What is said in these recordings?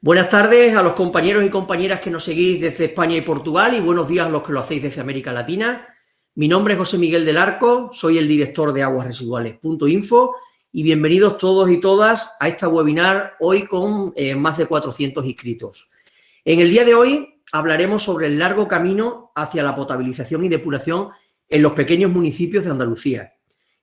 Buenas tardes a los compañeros y compañeras que nos seguís desde España y Portugal y buenos días a los que lo hacéis desde América Latina. Mi nombre es José Miguel del Arco, soy el director de aguasresiduales.info y bienvenidos todos y todas a esta webinar hoy con más de 400 inscritos. En el día de hoy hablaremos sobre el largo camino hacia la potabilización y depuración en los pequeños municipios de Andalucía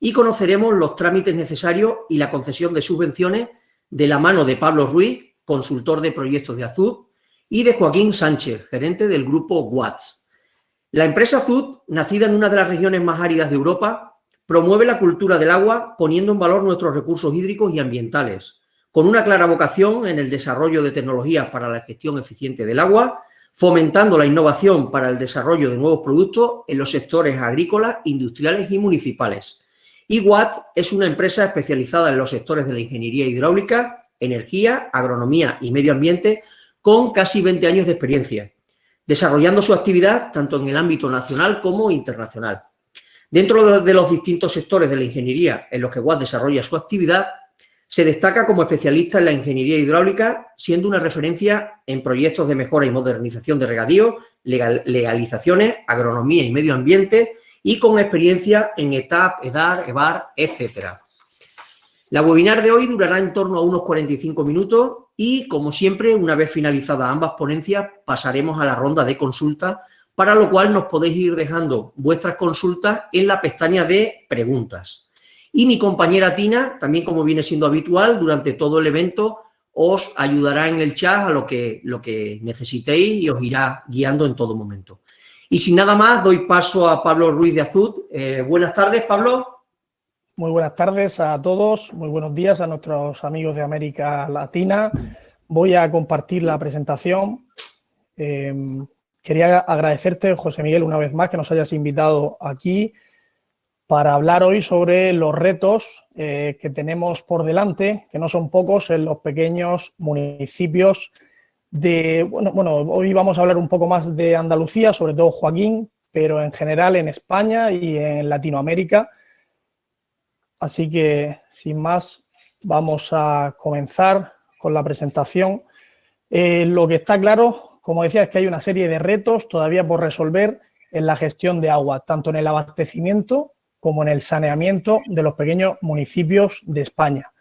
y conoceremos los trámites necesarios y la concesión de subvenciones de la mano de Pablo Ruiz, consultor de proyectos de Azud, y de Joaquín Sánchez, gerente del grupo Watts. La empresa Azud, nacida en una de las regiones más áridas de Europa, promueve la cultura del agua poniendo en valor nuestros recursos hídricos y ambientales, con una clara vocación en el desarrollo de tecnologías para la gestión eficiente del agua, fomentando la innovación para el desarrollo de nuevos productos en los sectores agrícolas, industriales y municipales. Y Watts es una empresa especializada en los sectores de la ingeniería hidráulica, energía, agronomía y medio ambiente con casi 20 años de experiencia, desarrollando su actividad tanto en el ámbito nacional como internacional. Dentro de los distintos sectores de la ingeniería en los que Watts desarrolla su actividad, se destaca como especialista en la ingeniería hidráulica, siendo una referencia en proyectos de mejora y modernización de regadío, legalizaciones, agronomía y medio ambiente y con experiencia en ETAP, EDAR, EBAR, etcétera. La webinar de hoy durará en torno a unos 45 minutos y, como siempre, una vez finalizadas ambas ponencias, pasaremos a la ronda de consultas, para lo cual nos podéis ir dejando vuestras consultas en la pestaña de preguntas. Y mi compañera Tina, también como viene siendo habitual, durante todo el evento os ayudará en el chat a lo que necesitéis y os irá guiando en todo momento. Y sin nada más, doy paso a Pablo Ruiz de Azud. Buenas tardes, Pablo. Muy buenas tardes a todos, muy buenos días a nuestros amigos de América Latina. Voy a compartir la presentación. Quería agradecerte, José Miguel, una vez más que nos hayas invitado aquí para hablar hoy sobre los retos que tenemos por delante, que no son pocos, en los pequeños municipios de... Bueno, hoy vamos a hablar un poco más de Andalucía, sobre todo Joaquín, pero en general en España y en Latinoamérica. Así que, sin más, vamos a comenzar con la presentación. Lo que está claro, como decía, es que hay una serie de retos todavía por resolver en la gestión de agua, tanto en el abastecimiento como en el saneamiento de los pequeños municipios de España.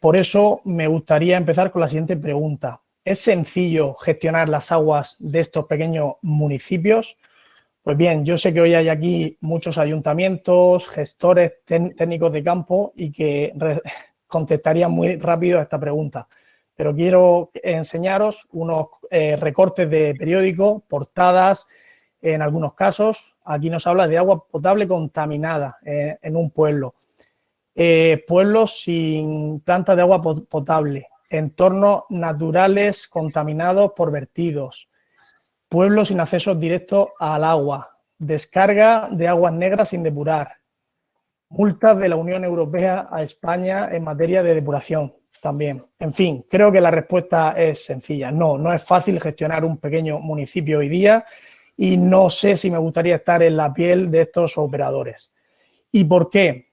Por eso me gustaría empezar con la siguiente pregunta. ¿Es sencillo gestionar las aguas de estos pequeños municipios? Pues bien, yo sé que hoy hay aquí muchos ayuntamientos, gestores, técnicos de campo y que contestarían muy rápido a esta pregunta. Pero quiero enseñaros unos recortes de periódico, portadas, en algunos casos. Aquí nos habla de agua potable contaminada en un pueblo. Pueblos sin plantas de agua potable, entornos naturales contaminados por vertidos. Pueblos sin acceso directo al agua, descarga de aguas negras sin depurar, multas de la Unión Europea a España en materia de depuración también. En fin, creo que la respuesta es sencilla. No es fácil gestionar un pequeño municipio hoy día y no sé si me gustaría estar en la piel de estos operadores. ¿Y por qué?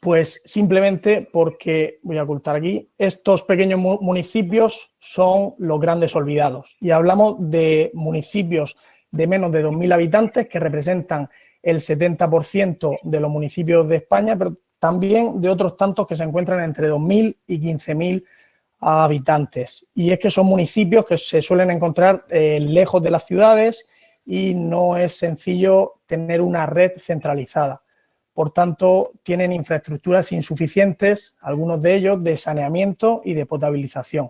Pues simplemente porque, voy a ocultar aquí, estos pequeños municipios son los grandes olvidados. Y hablamos de municipios de menos de 2.000 habitantes que representan el 70% de los municipios de España, pero también de otros tantos que se encuentran entre 2.000 y 15.000 habitantes. Y es que son municipios que se suelen encontrar lejos de las ciudades y no es sencillo tener una red centralizada. Por tanto, tienen infraestructuras insuficientes, algunos de ellos de saneamiento y de potabilización.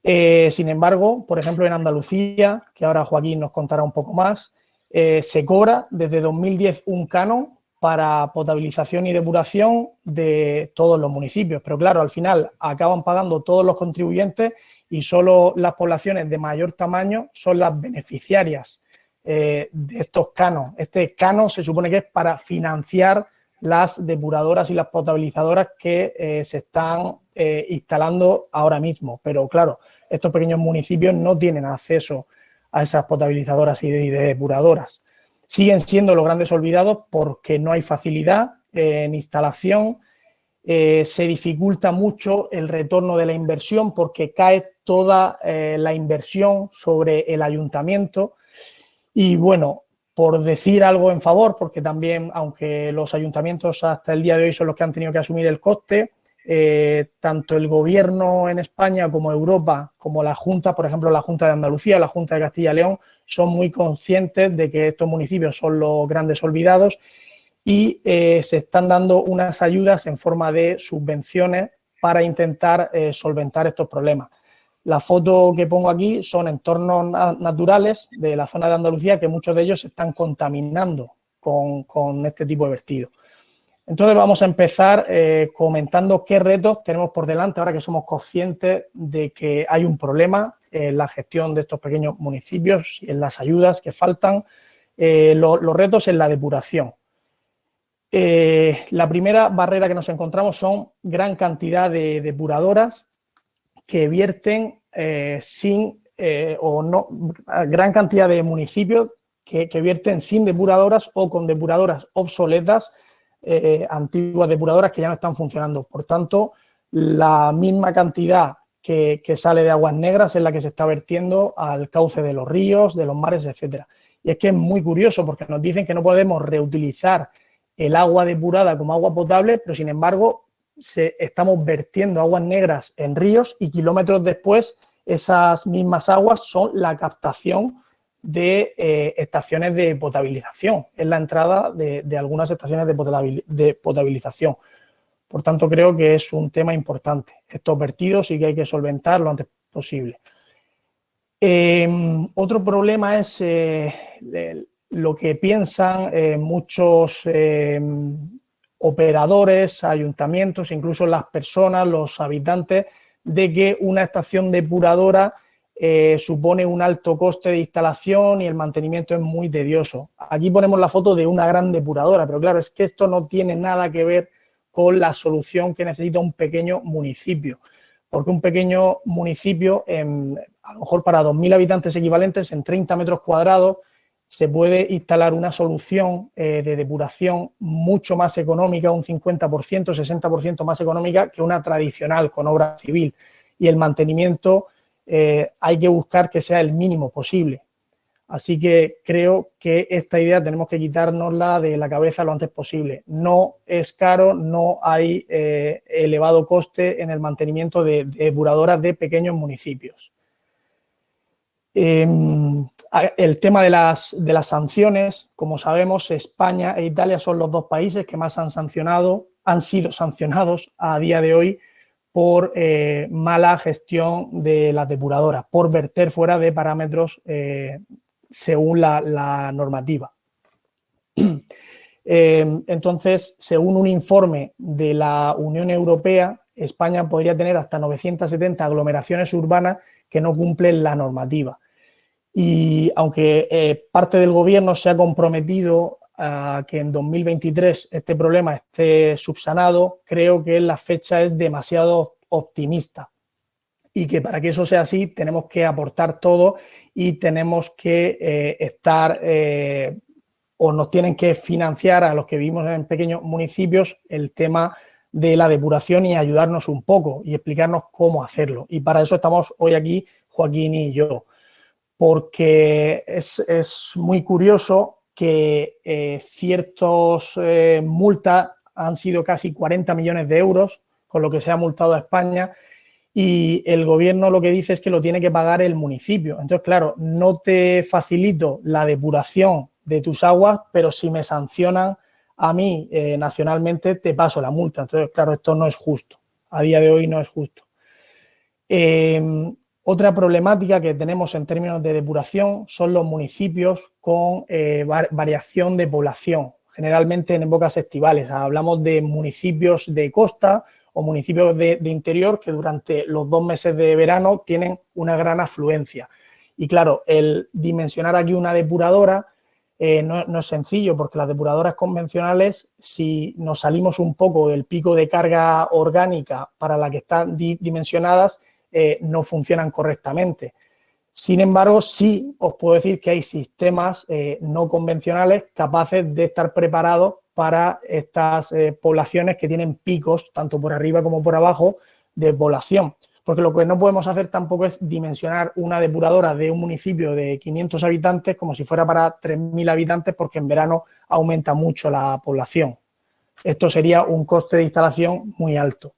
Sin embargo, por ejemplo, en Andalucía, que ahora Joaquín nos contará un poco más, se cobra desde 2010 un canon para potabilización y depuración de todos los municipios. Pero claro, al final acaban pagando todos los contribuyentes y solo las poblaciones de mayor tamaño son las beneficiarias de estos canos. Este canon se supone que es para financiar las depuradoras y las potabilizadoras que se están instalando ahora mismo. Pero claro, estos pequeños municipios no tienen acceso a esas potabilizadoras y depuradoras. Siguen siendo los grandes olvidados porque no hay facilidad en instalación, se dificulta mucho el retorno de la inversión porque cae toda la inversión sobre el ayuntamiento. Y bueno, por decir algo en favor, porque también, aunque los ayuntamientos hasta el día de hoy son los que han tenido que asumir el coste, tanto el gobierno en España como Europa, como la Junta, por ejemplo, la Junta de Andalucía, la Junta de Castilla y León, son muy conscientes de que estos municipios son los grandes olvidados y se están dando unas ayudas en forma de subvenciones para intentar solventar estos problemas. La foto que pongo aquí son entornos naturales de la zona de Andalucía que muchos de ellos se están contaminando con este tipo de vertido. Entonces vamos a empezar comentando qué retos tenemos por delante ahora que somos conscientes de que hay un problema en la gestión de estos pequeños municipios y en las ayudas que faltan. Los retos en la depuración. La primera barrera que nos encontramos son gran cantidad de depuradoras que vierten gran cantidad de municipios que vierten sin depuradoras o con depuradoras obsoletas, antiguas depuradoras que ya no están funcionando. Por tanto, la misma cantidad que sale de aguas negras es la que se está vertiendo al cauce de los ríos, de los mares, etcétera. Y es que es muy curioso porque nos dicen que no podemos reutilizar el agua depurada como agua potable, pero sin embargo estamos vertiendo aguas negras en ríos y kilómetros después esas mismas aguas son la captación de estaciones de potabilización, es la entrada de algunas estaciones de potabilización. Por tanto, creo que es un tema importante. Estos vertidos sí que hay que solventar lo antes posible. Otro problema es lo que piensan muchos operadores, ayuntamientos, incluso las personas, los habitantes, de que una estación depuradora supone un alto coste de instalación y el mantenimiento es muy tedioso. Aquí ponemos la foto de una gran depuradora, pero claro, es que esto no tiene nada que ver con la solución que necesita un pequeño municipio, porque un pequeño municipio, a lo mejor para 2.000 habitantes equivalentes, en 30 metros cuadrados, se puede instalar una solución de depuración mucho más económica, un 50%, 60% más económica que una tradicional con obra civil. Y el mantenimiento hay que buscar que sea el mínimo posible. Así que creo que esta idea tenemos que quitárnosla de la cabeza lo antes posible. No es caro, no hay elevado coste en el mantenimiento de depuradoras de pequeños municipios. El tema de las sanciones, como sabemos, España e Italia son los dos países que más han sido sancionados a día de hoy por mala gestión de las depuradoras, por verter fuera de parámetros según la normativa. Entonces, según un informe de la Unión Europea, España podría tener hasta 970 aglomeraciones urbanas que no cumplen la normativa. Y aunque parte del gobierno se ha comprometido a que en 2023 este problema esté subsanado, creo que la fecha es demasiado optimista y que para que eso sea así tenemos que aportar todo y tenemos que o nos tienen que financiar a los que vivimos en pequeños municipios el tema de la depuración y ayudarnos un poco y explicarnos cómo hacerlo. Y para eso estamos hoy aquí Joaquín y yo, porque es muy curioso que ciertas multas han sido casi 40 millones de euros, con lo que se ha multado a España, y el gobierno lo que dice es que lo tiene que pagar el municipio. Entonces, claro, no te facilito la depuración de tus aguas, pero si me sancionan a mí nacionalmente, te paso la multa. Entonces, claro, esto no es justo. A día de hoy no es justo. Otra problemática que tenemos en términos de depuración son los municipios con variación de población, generalmente en épocas estivales. Hablamos de municipios de costa o municipios de interior que durante los 2 meses de verano tienen una gran afluencia. Y claro, el dimensionar aquí una depuradora no es sencillo, porque las depuradoras convencionales, si nos salimos un poco del pico de carga orgánica para la que están dimensionadas, no funcionan correctamente. Sin embargo, sí os puedo decir que hay sistemas no convencionales capaces de estar preparados para estas poblaciones que tienen picos, tanto por arriba como por abajo, de población. porque lo que no podemos hacer tampoco es dimensionar una depuradora de un municipio de 500 habitantes como si fuera para 3.000 habitantes, porque en verano aumenta mucho la población. Esto sería un coste de instalación muy alto.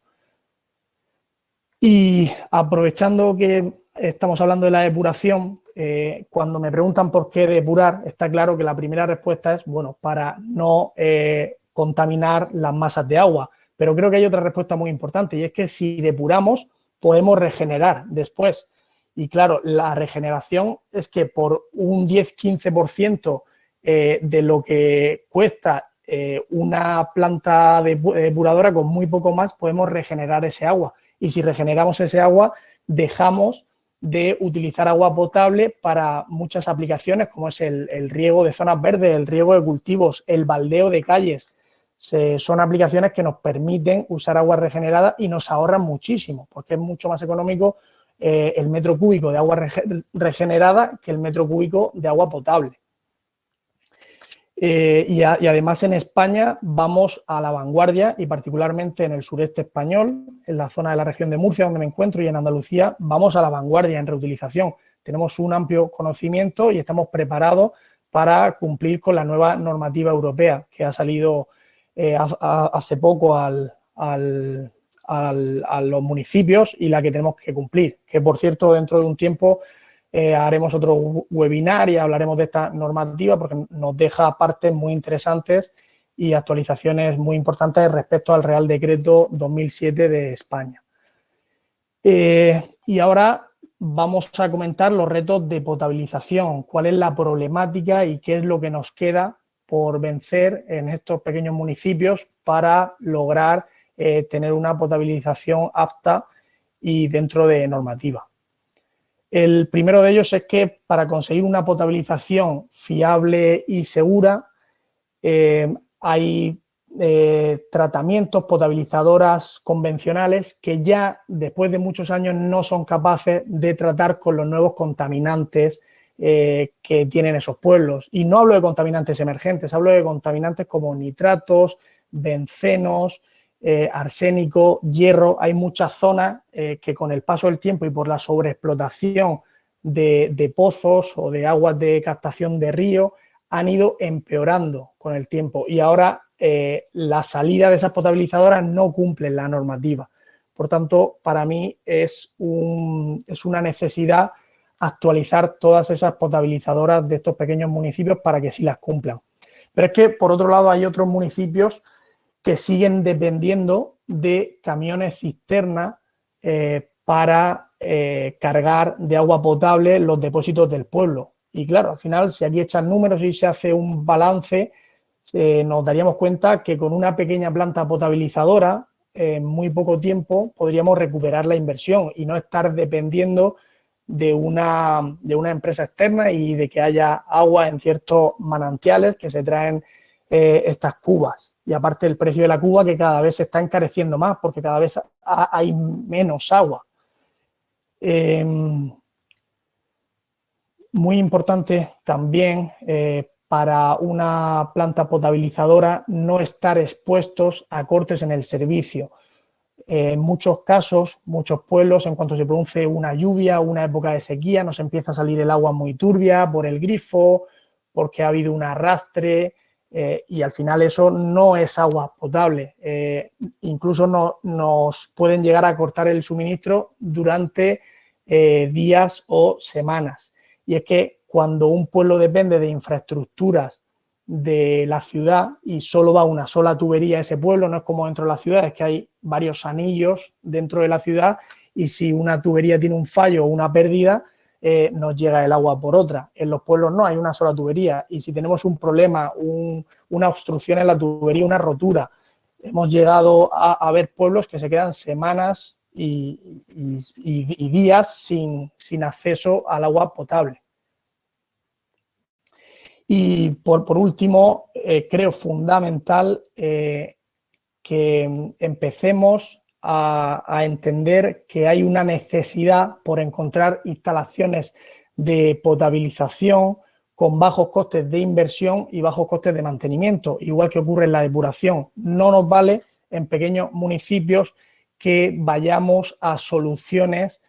Y aprovechando que estamos hablando de la depuración, cuando me preguntan por qué depurar, está claro que la primera respuesta es, bueno, para no contaminar las masas de agua. Pero creo que hay otra respuesta muy importante, y es que si depuramos, podemos regenerar después. Y claro, la regeneración es que por un 10-15% de lo que cuesta una planta depuradora, con muy poco más podemos regenerar ese agua. Y si regeneramos ese agua, dejamos de utilizar agua potable para muchas aplicaciones, como es el riego de zonas verdes, el riego de cultivos, el baldeo de calles. Son aplicaciones que nos permiten usar agua regenerada y nos ahorran muchísimo, porque es mucho más económico el metro cúbico de agua regenerada que el metro cúbico de agua potable. Y además en España vamos a la vanguardia, y particularmente en el sureste español, en la zona de la región de Murcia donde me encuentro, y en Andalucía vamos a la vanguardia en reutilización. Tenemos un amplio conocimiento y estamos preparados para cumplir con la nueva normativa europea que ha salido hace poco a los municipios, y la que tenemos que cumplir, que por cierto dentro de un tiempo haremos otro webinar y hablaremos de esta normativa, porque nos deja partes muy interesantes y actualizaciones muy importantes respecto al Real Decreto 2007 de España. Y ahora vamos a comentar los retos de potabilización, cuál es la problemática y qué es lo que nos queda por vencer en estos pequeños municipios para lograr tener una potabilización apta y dentro de normativa. El primero de ellos es que para conseguir una potabilización fiable y segura hay tratamientos, potabilizadoras convencionales que ya después de muchos años no son capaces de tratar con los nuevos contaminantes que tienen esos pueblos. Y no hablo de contaminantes emergentes, hablo de contaminantes como nitratos, bencenos, arsénico, hierro. Hay muchas zonas que con el paso del tiempo y por la sobreexplotación de pozos o de aguas de captación de río han ido empeorando con el tiempo, y ahora la salida de esas potabilizadoras no cumplen la normativa. Por tanto, para mí es una necesidad actualizar todas esas potabilizadoras de estos pequeños municipios para que sí las cumplan. Pero es que, por otro lado, hay otros municipios que siguen dependiendo de camiones cisterna para cargar de agua potable los depósitos del pueblo. Y claro, al final, si aquí echan números y se hace un balance, nos daríamos cuenta que con una pequeña planta potabilizadora, en muy poco tiempo, podríamos recuperar la inversión y no estar dependiendo de una empresa externa y de que haya agua en ciertos manantiales que se traen estas cubas. Y aparte el precio de la cuba, que cada vez se está encareciendo más porque cada vez hay menos agua. Muy importante también para una planta potabilizadora no estar expuestos a cortes en el servicio. En muchos casos, muchos pueblos, en cuanto se produce una lluvia, una época de sequía, nos empieza a salir el agua muy turbia por el grifo, porque ha habido un arrastre, y al final eso no es agua potable. Incluso nos pueden llegar a cortar el suministro durante días o semanas. Y es que cuando un pueblo depende de infraestructuras de la ciudad y solo va una sola tubería a ese pueblo, no es como dentro de la ciudad, es que hay varios anillos dentro de la ciudad, y si una tubería tiene un fallo o una pérdida, nos llega el agua por otra. En los pueblos no, hay una sola tubería, y si tenemos un problema, una obstrucción en la tubería, una rotura, hemos llegado a ver pueblos que se quedan semanas y días sin acceso al agua potable. Y por último, creo fundamental que empecemos a entender que hay una necesidad por encontrar instalaciones de potabilización con bajos costes de inversión y bajos costes de mantenimiento, igual que ocurre en la depuración. No nos vale en pequeños municipios que vayamos a soluciones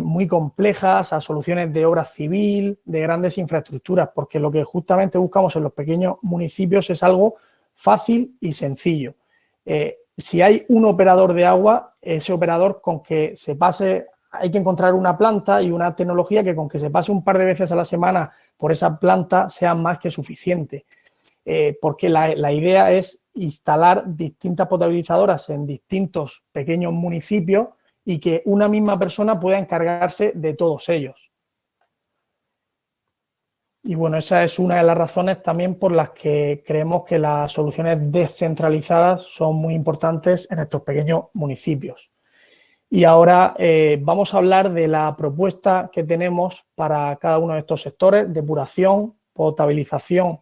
muy complejas, a soluciones de obra civil, de grandes infraestructuras, porque lo que justamente buscamos en los pequeños municipios es algo fácil y sencillo. Si hay un operador de agua, ese operador con que se pase, hay que encontrar una planta y una tecnología que con que se pase un par de veces a la semana por esa planta sea más que suficiente. Porque la idea es instalar distintas potabilizadoras en distintos pequeños municipios y que una misma persona pueda encargarse de todos ellos. Y bueno, esa es una de las razones también por las que creemos que las soluciones descentralizadas son muy importantes en estos pequeños municipios. Y ahora vamos a hablar de la propuesta que tenemos para cada uno de estos sectores: depuración, potabilización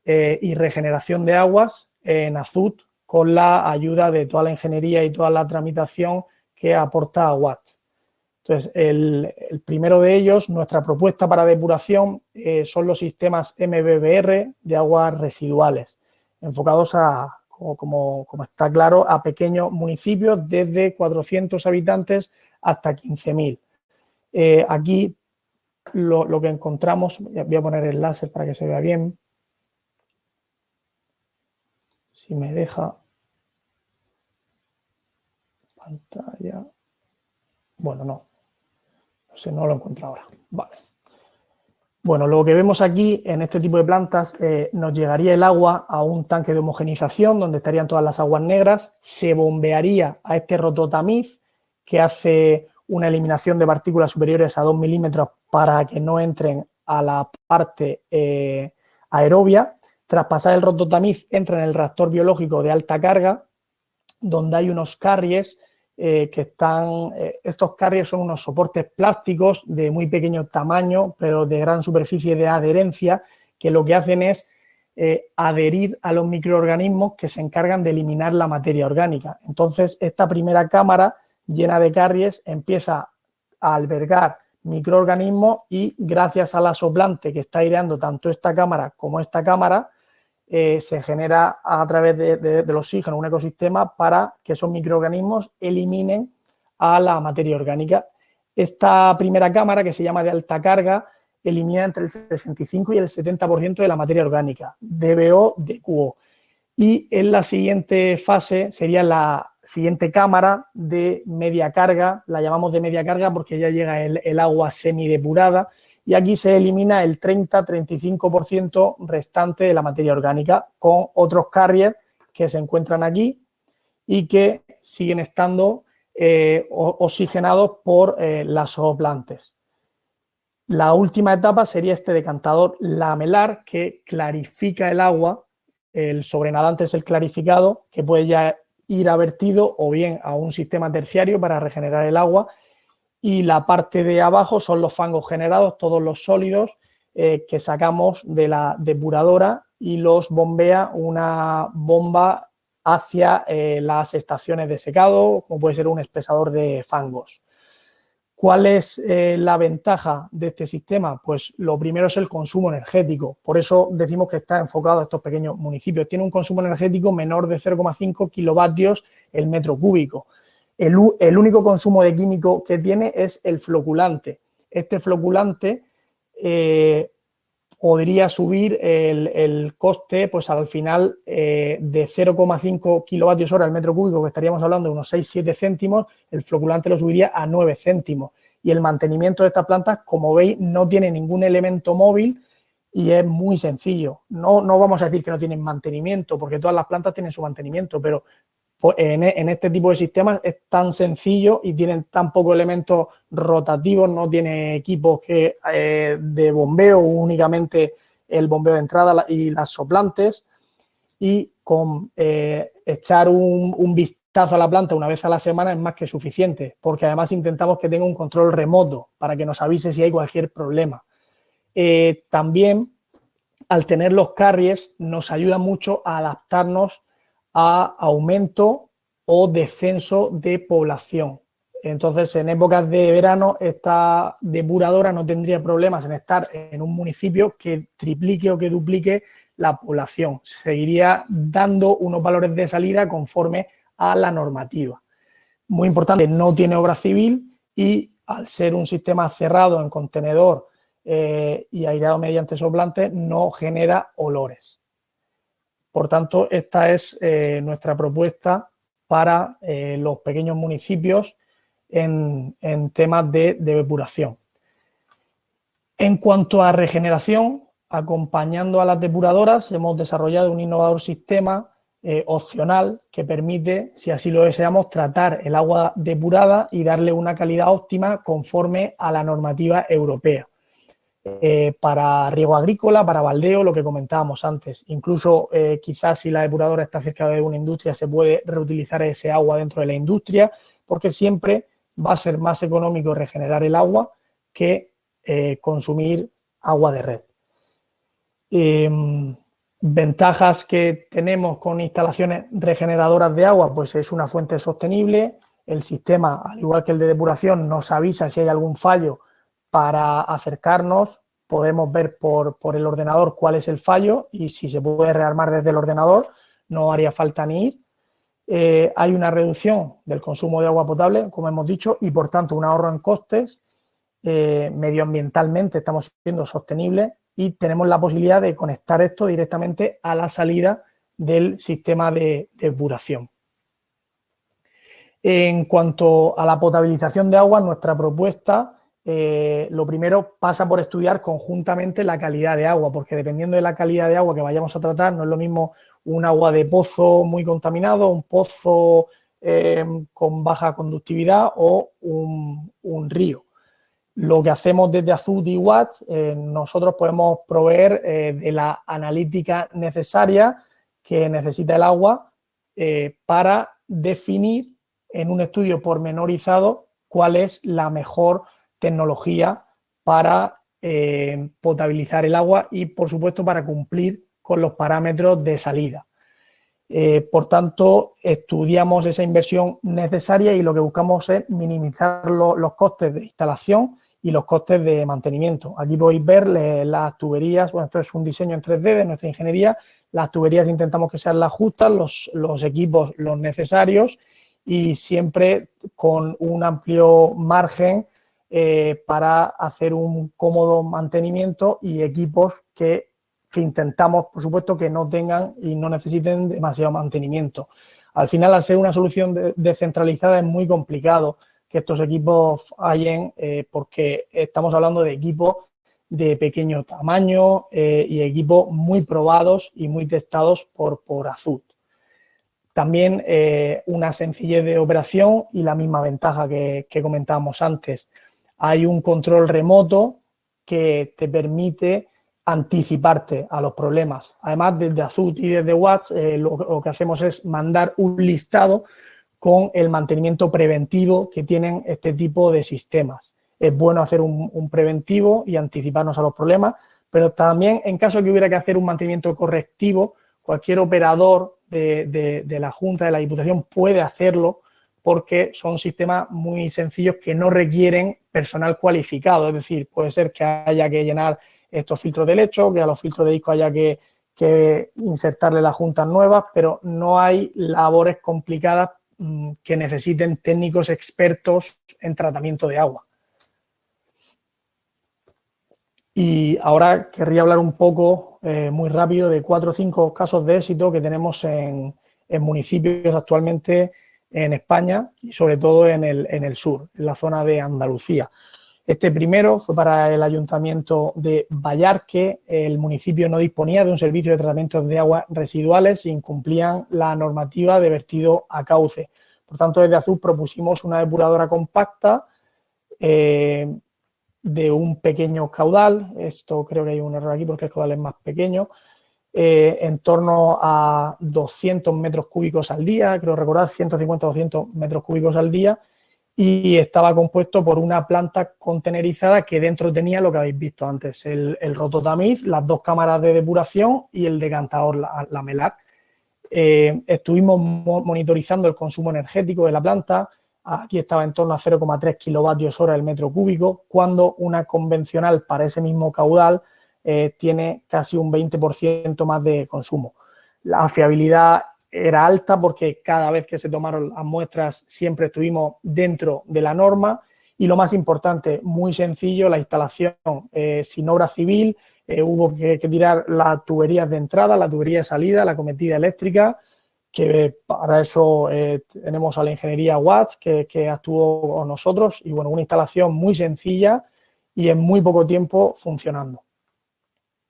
y regeneración de aguas en Azud, con la ayuda de toda la ingeniería y toda la tramitación que aporta Watts. Entonces, el primero de ellos, nuestra propuesta para depuración, son los sistemas MBBR de aguas residuales, enfocados a, como está claro, a pequeños municipios desde 400 habitantes hasta 15.000. Aquí lo que encontramos, voy a poner el láser para que se vea bien, si me deja pantalla, bueno, no sé, no lo encuentro ahora. Vale. Bueno, lo que vemos aquí en este tipo de plantas, nos llegaría el agua a un tanque de homogenización donde estarían todas las aguas negras, se bombearía a este rototamiz que hace una eliminación de partículas superiores a 2 milímetros para que no entren a la parte aerobia. Tras pasar el rototamiz entra en el reactor biológico de alta carga, donde hay unos carries que están, estos carries son unos soportes plásticos de muy pequeño tamaño, pero de gran superficie de adherencia, que lo que hacen es adherir a los microorganismos que se encargan de eliminar la materia orgánica. Entonces, esta primera cámara llena de carries empieza a albergar microorganismos y gracias al soplante que está aireando tanto esta cámara como esta cámara, se genera a través del oxígeno un ecosistema para que esos microorganismos eliminen a la materia orgánica. Esta primera cámara, que se llama de alta carga, elimina entre el 65 y el 70% de la materia orgánica, DBO, DQO. Y en la siguiente fase sería la siguiente cámara de media carga, la llamamos de media carga porque ya llega el agua semidepurada, y aquí se elimina el 30-35% restante de la materia orgánica con otros carriers que se encuentran aquí y que siguen estando oxigenados por las sooplantes. La última etapa sería este decantador lamelar que clarifica el agua. El sobrenadante es el clarificado, que puede ya ir a vertido o bien a un sistema terciario para regenerar el agua. Y la parte de abajo son los fangos generados, todos los sólidos que sacamos de la depuradora y los bombea una bomba hacia las estaciones de secado, como puede ser un espesador de fangos. ¿Cuál es la ventaja de este sistema? Pues lo primero es el consumo energético. Por eso decimos que está enfocado a estos pequeños municipios. Tiene un consumo energético menor de 0,5 kilovatios el metro cúbico. El único consumo de químico que tiene es el floculante. Este floculante podría subir el coste pues al final de 0,5 kilovatios hora al metro cúbico, que estaríamos hablando de unos 6-7 céntimos, el floculante lo subiría a 9 céntimos. Y el mantenimiento de estas plantas, como veis, no tiene ningún elemento móvil y es muy sencillo. No vamos a decir que no tienen mantenimiento, porque todas las plantas tienen su mantenimiento, pero en este tipo de sistemas es tan sencillo y tienen tan pocos elementos rotativos, no tiene equipos de bombeo, únicamente el bombeo de entrada y las soplantes, y con echar un vistazo a la planta una vez a la semana es más que suficiente, porque además intentamos que tenga un control remoto para que nos avise si hay cualquier problema. También, al tener los carriers, nos ayuda mucho a adaptarnos a aumento o descenso de población. Entonces, en épocas de verano, esta depuradora no tendría problemas en estar en un municipio que triplique o que duplique la población. Seguiría dando unos valores de salida conforme a la normativa. muy importante, no tiene obra civil y al ser un sistema cerrado en contenedor y aireado mediante soplantes, no genera olores. Por tanto, esta es nuestra propuesta para los pequeños municipios en temas de depuración. En cuanto a regeneración, acompañando a las depuradoras, hemos desarrollado un innovador sistema opcional que permite, si así lo deseamos, tratar el agua depurada y darle una calidad óptima conforme a la normativa europea. Para riego agrícola, para baldeo, lo que comentábamos antes. Incluso quizás si la depuradora está cerca de una industria se puede reutilizar ese agua dentro de la industria, porque siempre va a ser más económico regenerar el agua que consumir agua de red. Ventajas que tenemos con instalaciones regeneradoras de agua, pues es una fuente sostenible. El sistema, al igual que el de depuración, nos avisa si hay algún fallo para acercarnos. Podemos ver por el ordenador cuál es el fallo y si se puede rearmar desde el ordenador no haría falta ni ir. Hay una reducción del consumo de agua potable, como hemos dicho, y por tanto un ahorro en costes. Medioambientalmente estamos siendo sostenibles y tenemos la posibilidad de conectar esto directamente a la salida del sistema de depuración. En cuanto a la potabilización de agua, nuestra propuesta, lo primero pasa por estudiar conjuntamente la calidad de agua, porque dependiendo de la calidad de agua que vayamos a tratar, no es lo mismo un agua de pozo muy contaminado, un pozo con baja conductividad o un río. Lo que hacemos desde Azud y Watts, nosotros podemos proveer de la analítica necesaria que necesita el agua para definir en un estudio pormenorizado cuál es la mejor tecnología para potabilizar el agua y, por supuesto, para cumplir con los parámetros de salida. Por tanto, estudiamos esa inversión necesaria y lo que buscamos es minimizar los costes de instalación y los costes de mantenimiento. Aquí podéis ver las tuberías, bueno, esto es un diseño en 3D de nuestra ingeniería, las tuberías intentamos que sean las justas, los equipos los necesarios y siempre con un amplio margen para hacer un cómodo mantenimiento y equipos que intentamos, por supuesto, que no tengan y no necesiten demasiado mantenimiento. Al final, al ser una solución descentralizada, es muy complicado que estos equipos fallen porque estamos hablando de equipos de pequeño tamaño y equipos muy probados y muy testados por Azud. También una sencillez de operación y la misma ventaja que comentábamos antes. Hay un control remoto que te permite anticiparte a los problemas. Además, desde Azud y desde Watts lo que hacemos es mandar un listado con el mantenimiento preventivo que tienen este tipo de sistemas. Es bueno hacer un preventivo y anticiparnos a los problemas, pero también en caso de que hubiera que hacer un mantenimiento correctivo, cualquier operador de la Junta, de la Diputación, puede hacerlo porque son sistemas muy sencillos que no requieren personal cualificado. Es decir, puede ser que haya que llenar estos filtros de lecho, que a los filtros de disco haya que insertarle las juntas nuevas, pero no hay labores complicadas que necesiten técnicos expertos en tratamiento de agua. Y ahora querría hablar un poco, muy rápido, de 4 o 5 casos de éxito que tenemos en municipios actualmente en España y sobre todo en el sur, en la zona de Andalucía. Este primero fue para el Ayuntamiento de Vallarque. El municipio no disponía de un servicio de tratamiento de aguas residuales e incumplían la normativa de vertido a cauce. Por tanto, desde Azud propusimos una depuradora compacta de un pequeño caudal. Esto creo que hay un error aquí porque el caudal es más pequeño. En torno a 200 metros cúbicos al día, creo recordar 150 o 200 metros cúbicos al día, y estaba compuesto por una planta contenerizada que dentro tenía lo que habéis visto antes, el rototamiz, las 2 cámaras de depuración y el decantador, la MELAC. Estuvimos monitorizando el consumo energético de la planta. Aquí estaba en torno a 0,3 kilovatios hora el metro cúbico, cuando una convencional para ese mismo caudal tiene casi un 20% más de consumo. La fiabilidad era alta porque cada vez que se tomaron las muestras siempre estuvimos dentro de la norma. Y lo más importante, muy sencillo, la instalación sin obra civil, hubo que tirar las tuberías de entrada, la tubería de salida, la cometida eléctrica, que para eso tenemos a la ingeniería Watts que actuó con nosotros. Y bueno, una instalación muy sencilla y en muy poco tiempo funcionando.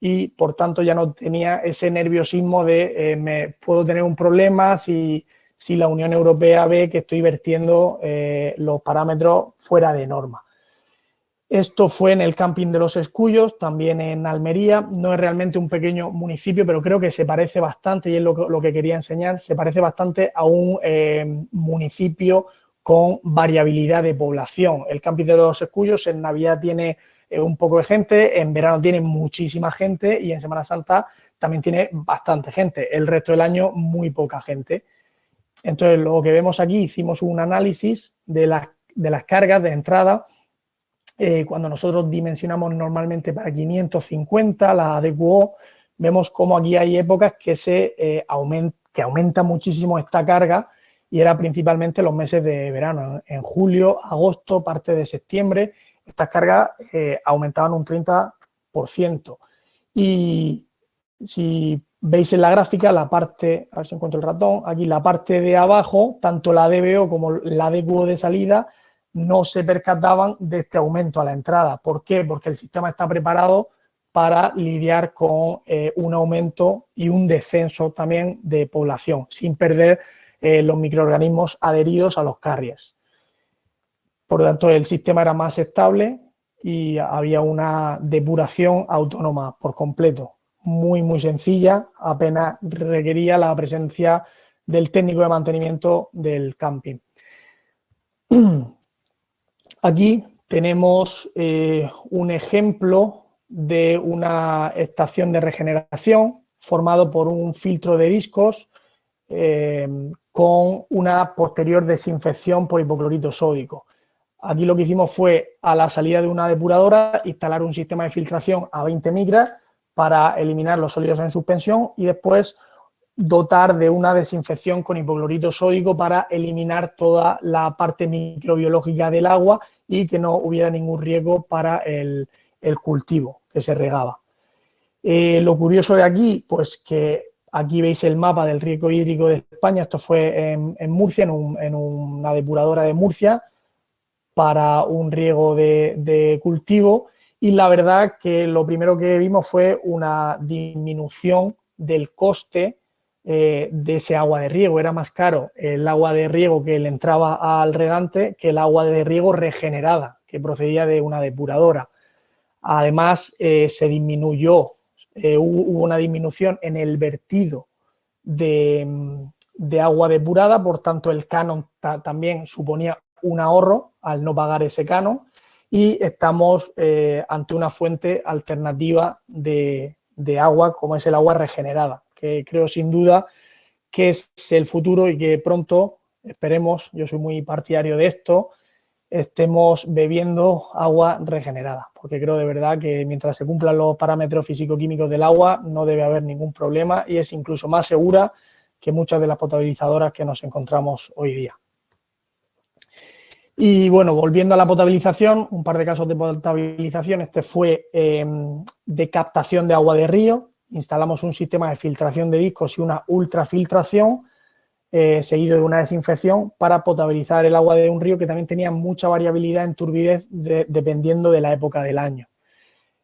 Y por tanto ya no tenía ese nerviosismo de me puedo tener un problema si la Unión Europea ve que estoy vertiendo los parámetros fuera de norma. Esto fue en el camping de Los Escullos, también en Almería. No es realmente un pequeño municipio, pero creo que se parece bastante, y es lo que quería enseñar, se parece bastante a un municipio con variabilidad de población. El camping de Los Escullos en Navidad tiene un poco de gente, en verano tiene muchísima gente y en Semana Santa también tiene bastante gente. El resto del año muy poca gente. Entonces, lo que vemos aquí, hicimos un análisis de las cargas de entrada. Cuando nosotros dimensionamos normalmente para 550, la ADQO, vemos cómo aquí hay épocas que aumenta muchísimo esta carga, y era principalmente los meses de verano. En julio, agosto, parte de septiembre, estas cargas aumentaban un 30%. Y si veis en la gráfica, la parte, a ver si encuentro el ratón, aquí la parte de abajo, tanto la DBO como la DQO de salida no se percataban de este aumento a la entrada. ¿Por qué? Porque el sistema está preparado para lidiar con un aumento y un descenso también de población, sin perder los microorganismos adheridos a los carriers. Por lo tanto, el sistema era más estable y había una depuración autónoma por completo. Muy, muy sencilla, apenas requería la presencia del técnico de mantenimiento del camping. Aquí tenemos un ejemplo de una estación de regeneración formado por un filtro de discos con una posterior desinfección por hipoclorito sódico. Aquí lo que hicimos fue, a la salida de una depuradora, instalar un sistema de filtración a 20 micras para eliminar los sólidos en suspensión y después dotar de una desinfección con hipoclorito sódico para eliminar toda la parte microbiológica del agua y que no hubiera ningún riesgo para el cultivo que se regaba. Lo curioso de aquí, pues que aquí veis el mapa del riesgo hídrico de España. Esto fue en Murcia, en una depuradora de Murcia, para un riego de cultivo, y la verdad que lo primero que vimos fue una disminución del coste de ese agua de riego. Era más caro el agua de riego que le entraba al regante que el agua de riego regenerada, que procedía de una depuradora. Además, se disminuyó, hubo una disminución en el vertido de agua depurada, por tanto el canon también suponía un ahorro al no pagar ese canon, y estamos ante una fuente alternativa de agua como es el agua regenerada, que creo sin duda que es el futuro y que pronto, esperemos, yo soy muy partidario de esto, estemos bebiendo agua regenerada, porque creo de verdad que mientras se cumplan los parámetros físico-químicos del agua no debe haber ningún problema y es incluso más segura que muchas de las potabilizadoras que nos encontramos hoy día. Y bueno, volviendo a la potabilización, un par de casos de potabilización. Este fue de captación de agua de río. Instalamos un sistema de filtración de discos y una ultrafiltración, seguido de una desinfección para potabilizar el agua de un río que también tenía mucha variabilidad en turbidez dependiendo de la época del año.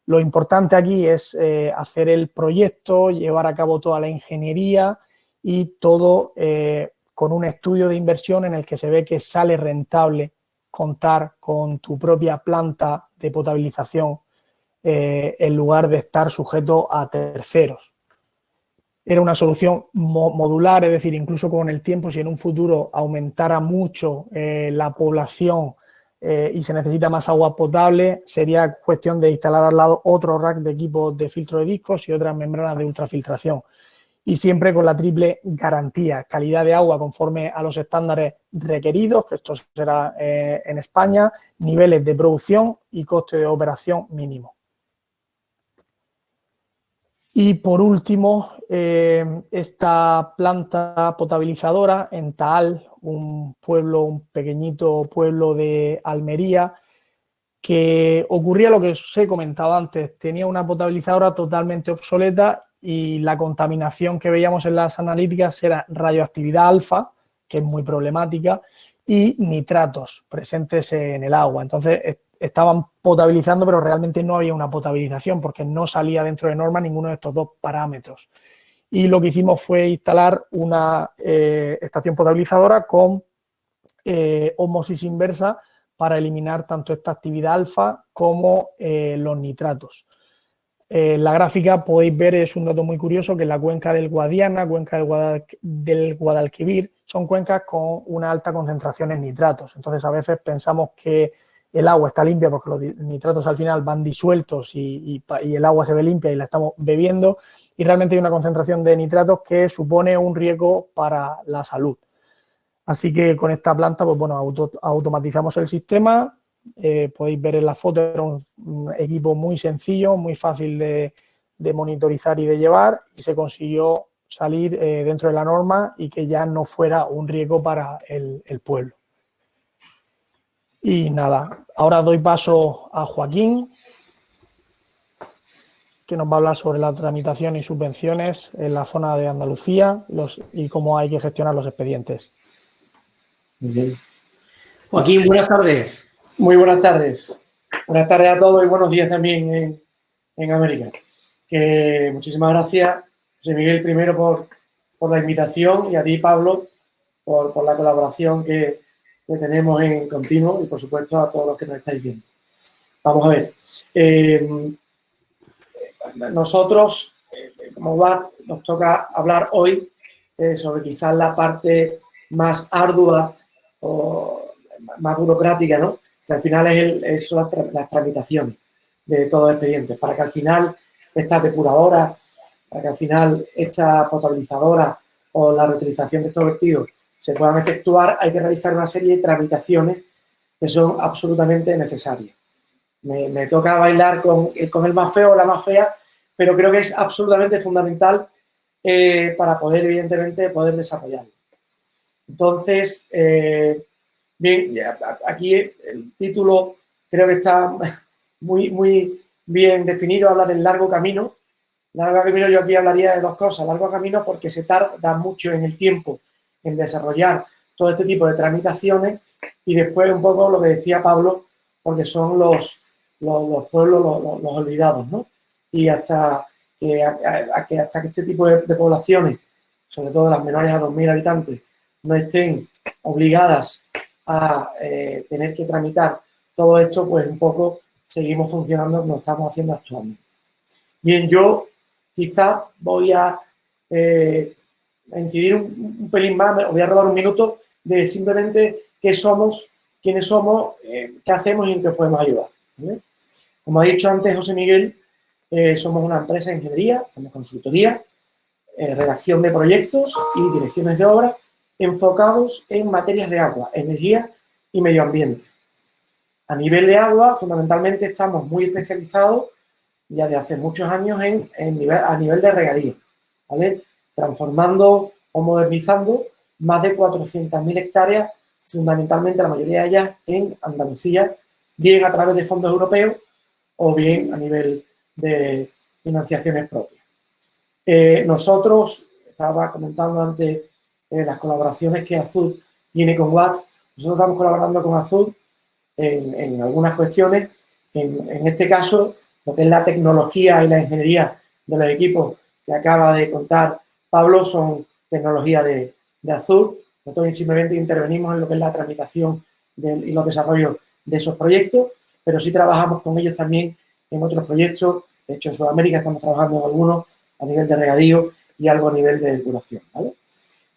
Lo importante aquí es hacer el proyecto, llevar a cabo toda la ingeniería y todo con un estudio de inversión en el que se ve que sale rentable contar con tu propia planta de potabilización en lugar de estar sujeto a terceros. Era una solución modular, es decir, incluso con el tiempo, si en un futuro aumentara mucho la población y se necesita más agua potable, sería cuestión de instalar al lado otro rack de equipos de filtro de discos y otras membranas de ultrafiltración. Y siempre con la triple garantía, calidad de agua conforme a los estándares requeridos, que esto será en España, niveles de producción y coste de operación mínimo. Y por último, esta planta potabilizadora en Taal, un pequeñito pueblo de Almería, que ocurría lo que os he comentado antes, tenía una potabilizadora totalmente obsoleta y la contaminación que veíamos en las analíticas era radioactividad alfa, que es muy problemática, y nitratos presentes en el agua. Entonces estaban potabilizando, pero realmente no había una potabilización porque no salía dentro de norma ninguno de estos dos parámetros. Y lo que hicimos fue instalar una estación potabilizadora con ósmosis inversa para eliminar tanto esta actividad alfa como los nitratos. La gráfica podéis ver, es un dato muy curioso, que la cuenca del Guadiana, cuenca del Guadalquivir, son cuencas con una alta concentración en nitratos. Entonces, a veces pensamos que el agua está limpia porque los nitratos al final van disueltos y el agua se ve limpia y la estamos bebiendo, y realmente hay una concentración de nitratos que supone un riesgo para la salud. Así que con esta planta, pues bueno, automatizamos el sistema. Podéis ver en la foto, era un equipo muy sencillo, muy fácil de monitorizar y de llevar, y se consiguió salir dentro de la norma y que ya no fuera un riesgo para el pueblo. Y nada, ahora doy paso a Joaquín, que nos va a hablar sobre la tramitación y subvenciones en la zona de Andalucía y cómo hay que gestionar los expedientes. Muy bien. Joaquín, buenas tardes. Muy buenas tardes. Buenas tardes a todos y buenos días también en América. Muchísimas gracias, José Miguel, primero por la invitación, y a ti, Pablo, por la colaboración que tenemos en continuo, y por supuesto a todos los que nos estáis viendo. Vamos a ver. Nosotros, como WAT, nos toca hablar hoy sobre quizás la parte más ardua o más burocrática, ¿no? Que al final son las tramitaciones de todos los expedientes, para que al final esta depuradora, para que al final esta potabilizadora o la reutilización de estos vertidos se puedan efectuar, hay que realizar una serie de tramitaciones que son absolutamente necesarias. Me toca bailar con el más feo o la más fea, pero creo que es absolutamente fundamental para poder, evidentemente, poder desarrollarlo. Entonces, bien, aquí el título creo que está muy, muy bien definido, habla del largo camino. Largo camino, yo aquí hablaría de dos cosas. Largo camino porque se tarda mucho en el tiempo en desarrollar todo este tipo de tramitaciones, y después un poco lo que decía Pablo, porque son los pueblos los olvidados, ¿no? Y hasta que este tipo de poblaciones, sobre todo las menores a 2.000 habitantes, no estén obligadas a tener que tramitar todo esto, pues un poco seguimos funcionando como estamos haciendo actualmente. Bien, yo quizás voy a incidir un pelín más, os voy a robar un minuto de simplemente qué somos, quiénes somos, qué hacemos y en qué podemos ayudar, ¿vale? Como ha dicho antes José Miguel, somos una empresa de ingeniería, hacemos consultoría, redacción de proyectos y direcciones de obra enfocados en materias de agua, energía y medio ambiente. A nivel de agua, fundamentalmente estamos muy especializados ya de hace muchos años a nivel de regadío, ¿vale? Transformando o modernizando más de 400.000 hectáreas, fundamentalmente la mayoría de ellas en Andalucía, bien a través de fondos europeos o bien a nivel de financiaciones propias. Nosotros, estaba comentando antes las colaboraciones que Azur tiene con Watts. Nosotros estamos colaborando con Azur en algunas cuestiones. En este caso, lo que es la tecnología y la ingeniería de los equipos que acaba de contar Pablo son tecnología de Azur. Nosotros simplemente intervenimos en lo que es la tramitación y los desarrollos de esos proyectos, pero sí trabajamos con ellos también en otros proyectos. De hecho, en Sudamérica estamos trabajando en algunos a nivel de regadío y algo a nivel de depuración, ¿vale?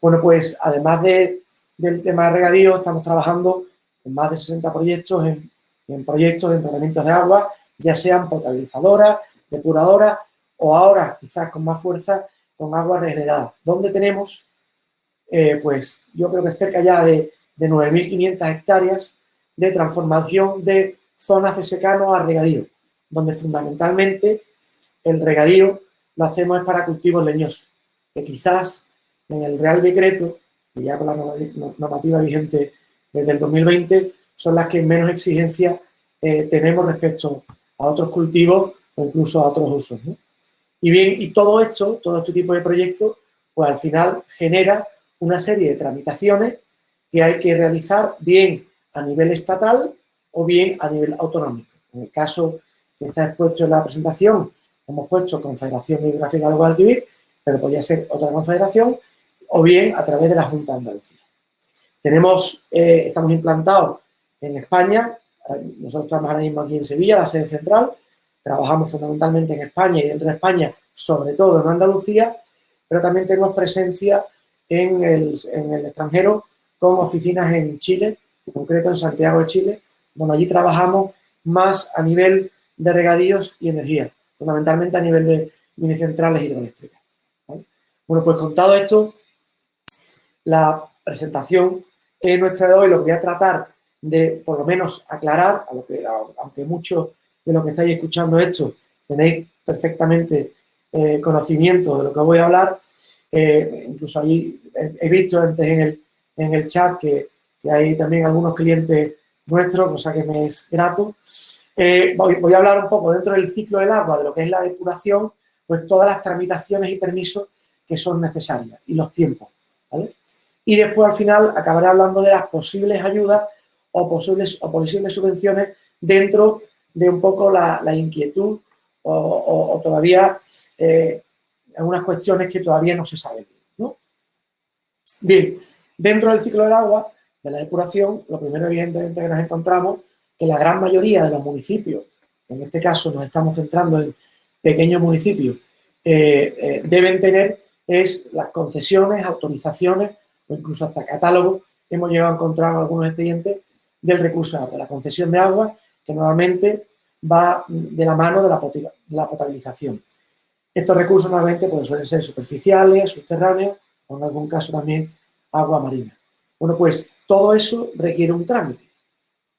Bueno, pues además del tema de regadío, estamos trabajando en más de 60 proyectos en proyectos de tratamientos de agua, ya sean potabilizadoras, depuradoras o ahora, quizás con más fuerza, con aguas regeneradas, donde tenemos, pues yo creo que cerca ya de 9.500 hectáreas de transformación de zonas de secano a regadío, donde fundamentalmente el regadío lo hacemos es para cultivos leñosos, que quizás en el Real Decreto, que ya con la normativa vigente desde el 2020, son las que menos exigencia tenemos respecto a otros cultivos o incluso a otros usos, ¿no? Y bien, y todo este tipo de proyectos, pues al final genera una serie de tramitaciones que hay que realizar bien a nivel estatal o bien a nivel autonómico. En el caso que está expuesto en la presentación, hemos puesto Confederación Hidrográfica del Guadalquivir, pero podría ser otra confederación, o bien a través de la Junta de Andalucía. Estamos implantados en España, nosotros estamos ahora mismo aquí en Sevilla, la sede central, trabajamos fundamentalmente en España y dentro de España, sobre todo en Andalucía, pero también tenemos presencia en el extranjero con oficinas en Chile, en concreto en Santiago de Chile, donde allí trabajamos más a nivel de regadíos y energía, fundamentalmente a nivel de minicentrales hidroeléctricas, ¿vale? Bueno, pues contado esto, la presentación nuestra de hoy lo que voy a tratar de, por lo menos, aclarar, aunque muchos de los que estáis escuchando esto tenéis perfectamente conocimiento de lo que voy a hablar. Incluso allí he visto antes en el chat que hay también algunos clientes nuestros, cosa que me es grato. Voy a hablar un poco dentro del ciclo del agua, de lo que es la depuración, pues todas las tramitaciones y permisos que son necesarias y los tiempos, ¿vale? Y después, al final, acabaré hablando de las posibles ayudas o posibles subvenciones dentro de un poco la inquietud o todavía algunas cuestiones que todavía no se saben, ¿no? Bien, dentro del ciclo del agua, de la depuración, lo primero, evidentemente, que nos encontramos que la gran mayoría de los municipios, en este caso nos estamos centrando en pequeños municipios, deben tener es las concesiones, autorizaciones o incluso hasta catálogos que hemos llegado a encontrar en algunos expedientes del recurso de agua, la concesión de agua, que normalmente va de la mano de la potabilización. Estos recursos normalmente pues, suelen ser superficiales, subterráneos o en algún caso también agua marina. Bueno, pues todo eso requiere un trámite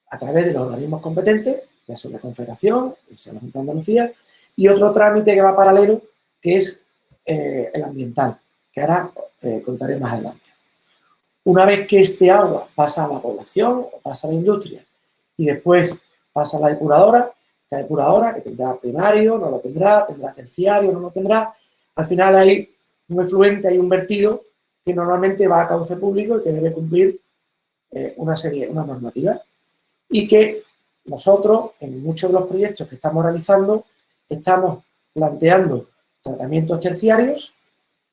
a través de los organismos competentes, ya sea la Confederación, ya sea la Junta de Andalucía, y otro trámite que va paralelo, que es el ambiental, que ahora contaré más adelante. Una vez que este agua pasa a la población o pasa a la industria y después pasa a la depuradora que tendrá primario, no lo tendrá terciario, no lo tendrá, al final hay un efluente, hay un vertido que normalmente va a cauce público y que debe cumplir una normativa. Y que nosotros, en muchos de los proyectos que estamos realizando, estamos planteando tratamientos terciarios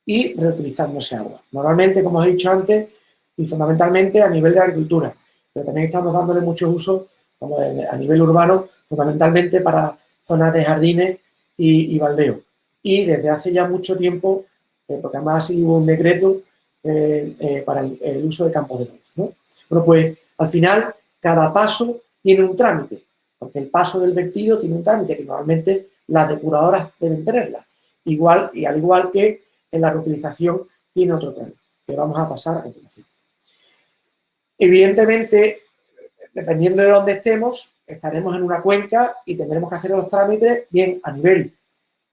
y reutilizando ese agua. Normalmente, como os he dicho antes, y fundamentalmente a nivel de agricultura, pero también estamos dándole mucho uso como a nivel urbano, fundamentalmente para zonas de jardines y baldeo. Y desde hace ya mucho tiempo, porque además hubo un decreto para el uso de campos de golf, ¿no? Bueno, pues al final cada paso tiene un trámite, porque el paso del vertido tiene un trámite que normalmente las depuradoras deben tenerla. Al igual que en la reutilización tiene otro trámite, que vamos a pasar a continuación. Evidentemente, dependiendo de dónde estemos, estaremos en una cuenca y tendremos que hacer los trámites bien a nivel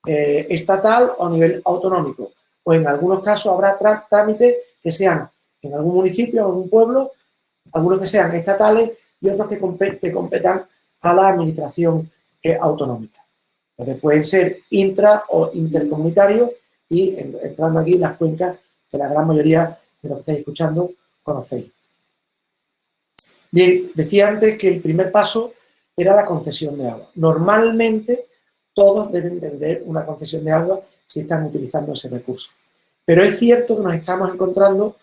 estatal o a nivel autonómico. O en algunos casos habrá trámites que sean en algún municipio, en algún pueblo, algunos que sean estatales y otros que competan a la administración autonómica. Entonces pueden ser intra o intercomunitarios y entrando aquí las cuencas que la gran mayoría de los que estáis escuchando conocéis. Bien, decía antes que el primer paso era la concesión de agua. Normalmente todos deben tener una concesión de agua si están utilizando ese recurso. Pero es cierto que nos estamos encontrando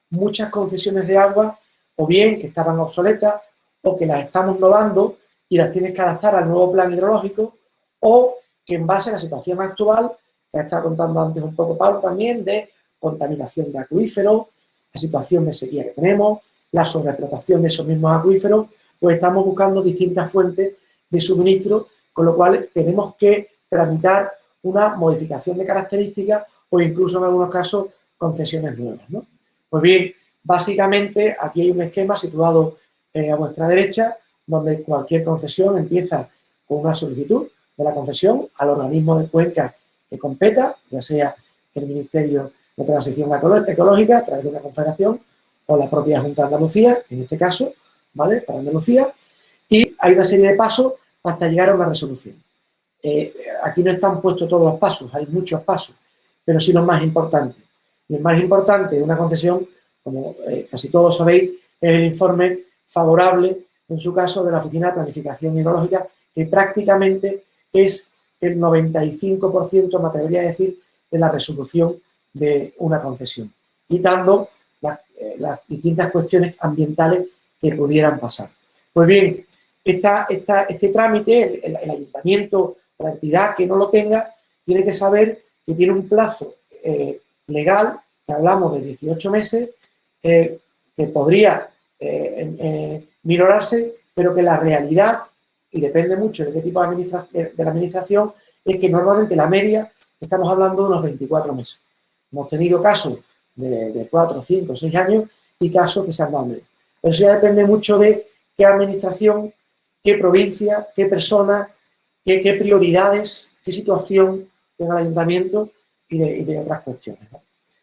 muchas concesiones de agua o bien que estaban obsoletas o que las estamos novando y las tienes que adaptar al nuevo plan hidrológico o que en base a la situación actual, que ha estado contando antes un poco Pablo también, de contaminación de acuíferos, la situación de sequía que tenemos, la sobreexplotación de esos mismos acuíferos, pues estamos buscando distintas fuentes de suministro, con lo cual tenemos que tramitar una modificación de características o incluso en algunos casos concesiones nuevas, ¿no? Pues bien, básicamente aquí hay un esquema situado a vuestra derecha donde cualquier concesión empieza con una solicitud de la concesión al organismo de cuenca que competa, ya sea el Ministerio de Transición Ecológica a través de una confederación o la propia Junta de Andalucía, en este caso, ¿vale? Para Andalucía, y hay una serie de pasos hasta llegar a una resolución. Aquí no están puestos todos los pasos, hay muchos pasos, pero sí los más importantes. Y el más importante de una concesión, como casi todos sabéis, es el informe favorable, en su caso, de la Oficina de Planificación Hidrológica, que prácticamente es el 95%, me atrevería a decir, de la resolución de una concesión, quitando las distintas cuestiones ambientales que pudieran pasar. Pues bien, este trámite, el ayuntamiento, la entidad que no lo tenga, tiene que saber que tiene un plazo legal, que hablamos de 18 meses, que podría minorarse, pero que la realidad, y depende mucho de qué tipo de la administración, es que normalmente la media estamos hablando de unos 24 meses. Hemos tenido casos de 4, 5, 6 años y casos que se han dado menos. Pero eso ya depende mucho de qué administración, qué provincia, qué persona, qué prioridades, qué situación tenga el ayuntamiento y de otras cuestiones, ¿no?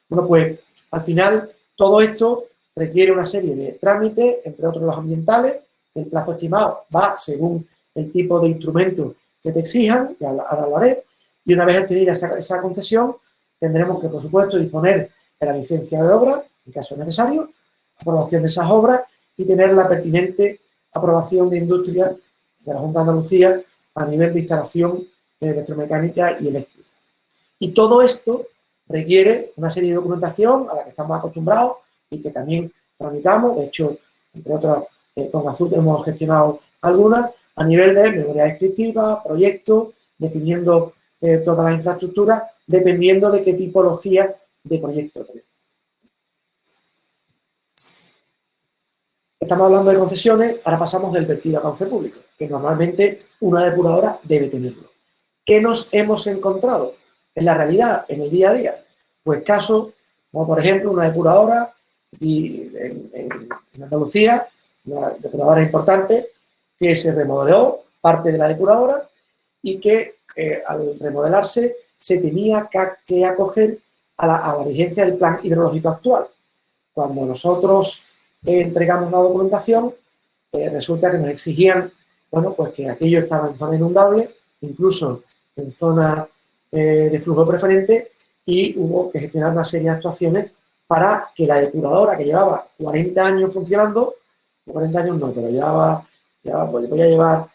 Bueno, pues al final todo esto requiere una serie de trámites, entre otros los ambientales. El plazo estimado va según el tipo de instrumento que te exijan, que ahora lo haré, y una vez obtenida esa concesión, tendremos que, por supuesto, disponer de la licencia de obra, en caso necesario, aprobación de esas obras y tener la pertinente aprobación de industria de la Junta de Andalucía a nivel de instalación electromecánica y eléctrica. Y todo esto requiere una serie de documentación a la que estamos acostumbrados y que también tramitamos. De hecho, entre otras, con Azul hemos gestionado algunas a nivel de memoria descriptiva, proyectos, definiendo toda la infraestructura, dependiendo de qué tipología de proyecto tenemos. Estamos hablando de concesiones, ahora pasamos del vertido a cauce público, que normalmente una depuradora debe tenerlo. ¿Qué nos hemos encontrado en la realidad, en el día a día? Pues casos como, por ejemplo, una depuradora y en Andalucía, una depuradora importante, que se remodeló parte de la depuradora y que al remodelarse se tenía que acoger a la vigencia del plan hidrológico actual. Cuando nosotros entregamos la documentación, resulta que nos exigían, bueno, pues que aquello estaba en zona inundable, incluso en zona de flujo preferente, y hubo que gestionar una serie de actuaciones para que la depuradora, que llevaba 40 años funcionando, 40 años no, pero pues voy a llevar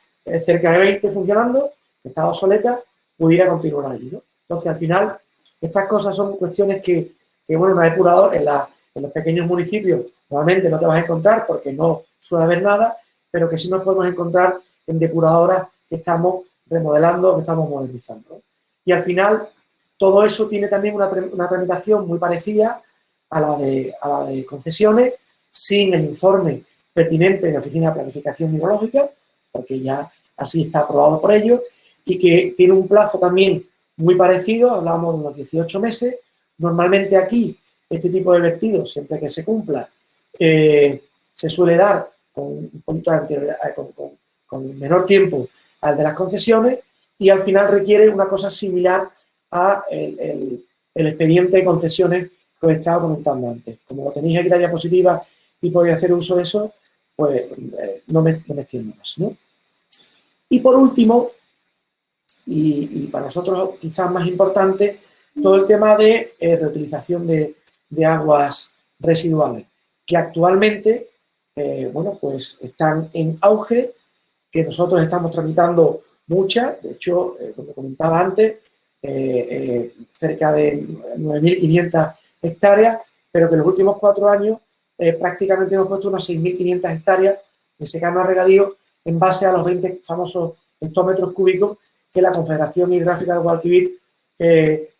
cerca de 20 funcionando, que estaba obsoleta, pudiera continuar allí, ¿no? Entonces, al final, estas cosas son cuestiones que bueno, una depuradora en los pequeños municipios normalmente no te vas a encontrar porque no suele haber nada, pero que sí nos podemos encontrar en depuradoras que estamos remodelando, que estamos modernizando, ¿no? Y al final, todo eso tiene también una tramitación muy parecida a la de concesiones, sin el informe pertinente de la Oficina de Planificación Hidrológica, porque ya así está aprobado por ellos, y que tiene un plazo también muy parecido, hablamos de unos 18 meses. Normalmente aquí, este tipo de vertidos, siempre que se cumpla, se suele dar con un poquito de anterioridad, con menor tiempo al de las concesiones, y al final requiere una cosa similar a el expediente de concesiones que os estaba comentando antes. Como lo tenéis aquí en la diapositiva y podéis hacer uso de eso, pues no me extiendo más, ¿no? Y por último, y para nosotros quizás más importante, todo el tema de reutilización de aguas residuales, que actualmente, bueno, pues están en auge, que nosotros estamos tramitando muchas, de hecho, como comentaba antes, cerca de 9.500 hectáreas, pero que en los últimos 4 años prácticamente hemos puesto unas 6.500 hectáreas de secano a regadío en base a los 20 famosos hectómetros cúbicos que la Confederación Hidrográfica del Guadalquivir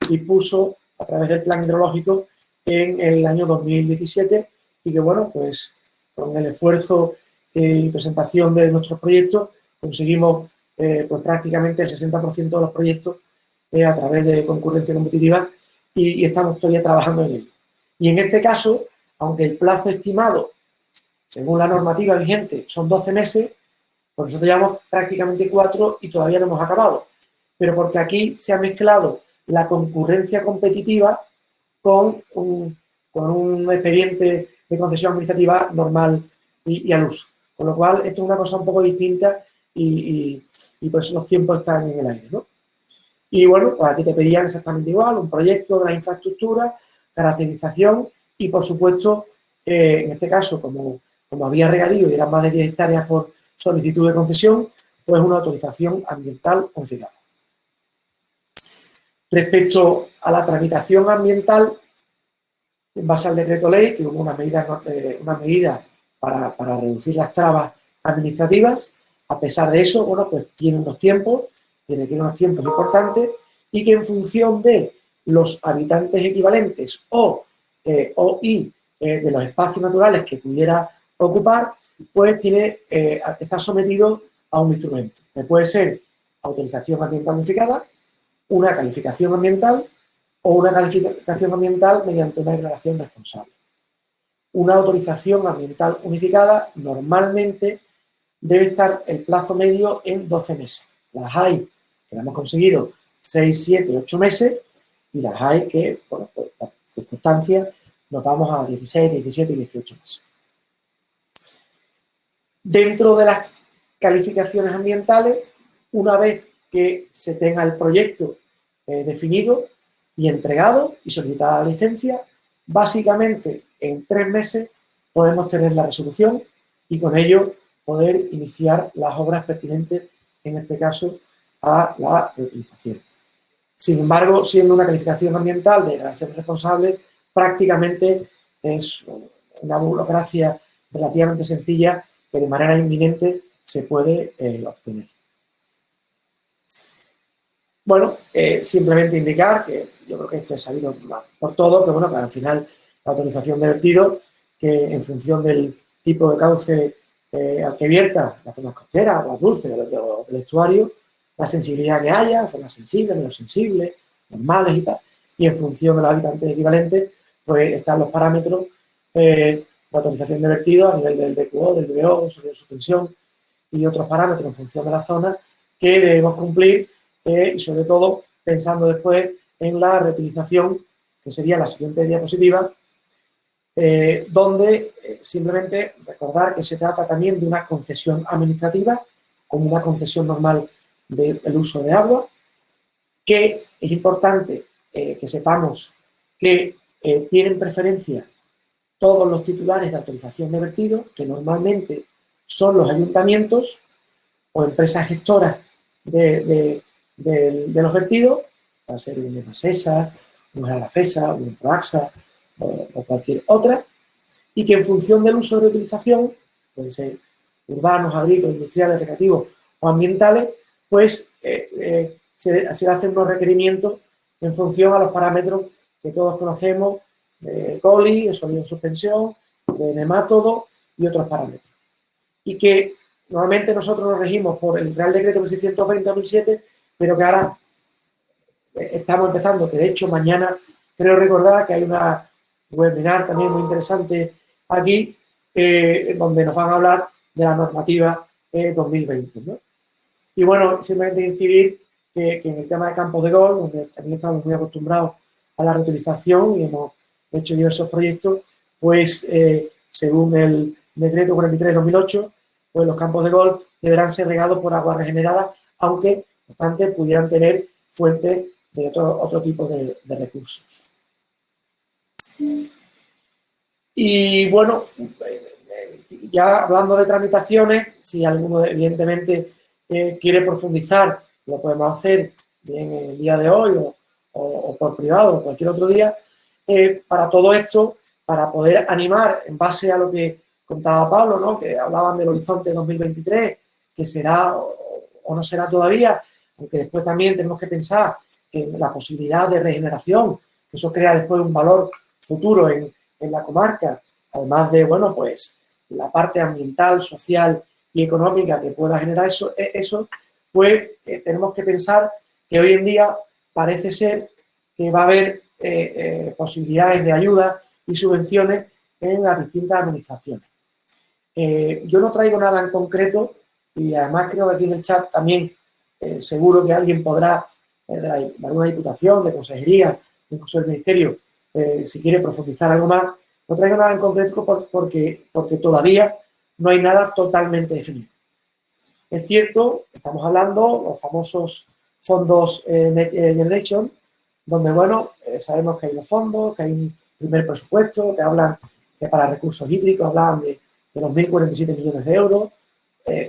dispuso a través del plan hidrológico en el año 2017 y que, bueno, pues con el esfuerzo y presentación de nuestros proyectos conseguimos pues prácticamente el 60% de los proyectos a través de concurrencia competitiva y estamos todavía trabajando en ello. Y en este caso, aunque el plazo estimado, según la normativa vigente, son 12 meses, pues nosotros llevamos prácticamente 4 y todavía no hemos acabado. Pero porque aquí se ha mezclado la concurrencia competitiva con un expediente de concesión administrativa normal y al uso. Con lo cual, esto es una cosa un poco distinta y por eso los tiempos están en el aire, ¿no? Y bueno, pues aquí te pedían exactamente igual, un proyecto de la infraestructura, caracterización y, por supuesto, en este caso, como había regadío y eran más de 10 hectáreas por solicitud de concesión, pues una autorización ambiental unificada. Respecto a la tramitación ambiental, en base al decreto ley, que hubo una medida para reducir las trabas administrativas, a pesar de eso, bueno, pues tiene unos tiempos, requiere unos tiempos importantes y que en función de los habitantes equivalentes de los espacios naturales que pudiera ocupar, pues está sometido a un instrumento, que puede ser autorización ambiental unificada, una calificación ambiental o una calificación ambiental mediante una declaración responsable. Una autorización ambiental unificada normalmente debe estar el plazo medio en 12 meses. Las hay que hemos conseguido 6, 7, 8 meses y las hay que, bueno, por circunstancias, nos vamos a 16, 17 y 18 meses. Dentro de las calificaciones ambientales, una vez que se tenga el proyecto definido y entregado y solicitada la licencia, básicamente en 3 meses podemos tener la resolución y con ello poder iniciar las obras pertinentes, en este caso, a la reutilización. Sin embargo, siendo una calificación ambiental de declaración responsable, prácticamente es una burocracia relativamente sencilla que de manera inminente se puede obtener. Bueno, simplemente indicar que yo creo que esto es sabido por todo, pero bueno, que al final la autorización de vertido, que en función del tipo de cauce al que vierta, las zonas costeras, aguas dulces o del estuario, la sensibilidad que haya, zonas sensibles, menos sensibles, normales y tal, y en función de los habitantes equivalentes, pues están los parámetros de autorización de vertido a nivel del DQO, del DBO, sobre suspensión y otros parámetros en función de la zona que debemos cumplir y sobre todo pensando después en la reutilización, que sería la siguiente diapositiva, donde simplemente recordar que se trata también de una concesión administrativa, como una concesión normal del uso de agua, que es importante que sepamos que tienen preferencia todos los titulares de autorización de vertido, que normalmente son los ayuntamientos o empresas gestoras de los vertidos, va a ser un EMASESA, un Alafesa, un Proaxa o cualquier otra, y que en función del uso de reutilización, pueden ser urbanos, agrícolas, industriales, recreativos o ambientales, pues se hacen unos requerimientos en función a los parámetros que todos conocemos, de COLI, de sólido en suspensión, de nematodo y otros parámetros. Y que normalmente nosotros nos regimos por el Real Decreto 1620-2007, pero que ahora estamos empezando, que de hecho mañana creo recordar que hay una webinar también muy interesante aquí, donde nos van a hablar de la normativa 2020, ¿no? Y bueno, simplemente incidir que en el tema de campos de golf, donde también estamos muy acostumbrados a la reutilización y hemos hecho diversos proyectos, pues según el decreto 43-2008, pues los campos de golf deberán ser regados por agua regenerada, aunque, no obstante, pudieran tener fuentes de otro tipo de recursos. Y bueno, ya hablando de tramitaciones, si alguno evidentemente quiere profundizar, lo podemos hacer bien el día de hoy o por privado o cualquier otro día. Para todo esto, para poder animar en base a lo que contaba Pablo, ¿no? Que hablaban del horizonte 2023, que será o no será todavía, aunque después también tenemos que pensar en la posibilidad de regeneración, que eso crea después un valor futuro en la comarca, además de, bueno, pues la parte ambiental, social y económica que pueda generar eso pues tenemos que pensar que hoy en día parece ser que va a haber posibilidades de ayuda y subvenciones en las distintas administraciones. Yo no traigo nada en concreto y además creo que aquí en el chat también seguro que alguien podrá de alguna diputación, de consejería, incluso del ministerio, si quiere profundizar algo más. No traigo nada en concreto porque todavía no hay nada totalmente definido. Es cierto, estamos hablando los famosos fondos Next Generation, donde, bueno, sabemos que hay unos fondos, que hay un primer presupuesto, que hablan que para recursos hídricos hablaban de los 1.047 millones de euros,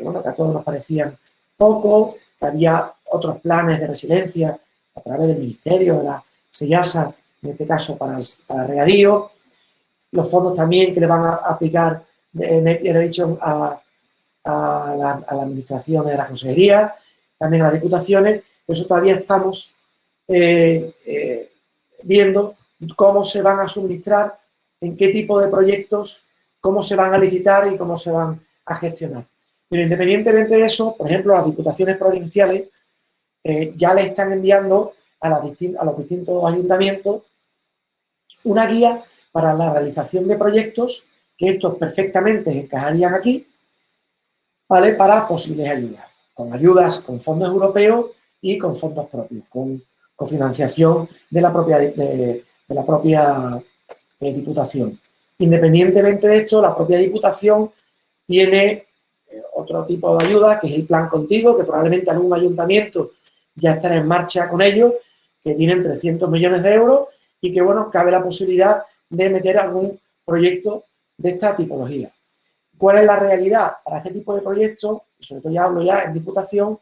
bueno, que a todos nos parecían poco, que había otros planes de resiliencia a través del Ministerio, de la SEIASA, en este caso para regadío, los fondos también que le van a aplicar de Next Generation a la administración de la consejería, también a las diputaciones. Por eso todavía estamos viendo cómo se van a suministrar, en qué tipo de proyectos, cómo se van a licitar y cómo se van a gestionar. Pero independientemente de eso, por ejemplo, las diputaciones provinciales ya le están enviando a los distintos ayuntamientos una guía para la realización de proyectos, que estos perfectamente encajarían aquí, ¿vale? Para posibles ayudas con fondos europeos y con fondos propios, con financiación de la propia diputación. Independientemente de esto, la propia diputación tiene otro tipo de ayuda, que es el Plan Contigo, que probablemente algún ayuntamiento ya estará en marcha con ellos, que tienen 300 millones de euros y que, bueno, cabe la posibilidad de meter algún proyecto de esta tipología. ¿Cuál es la realidad? Para este tipo de proyectos, y sobre todo ya hablo ya en diputación,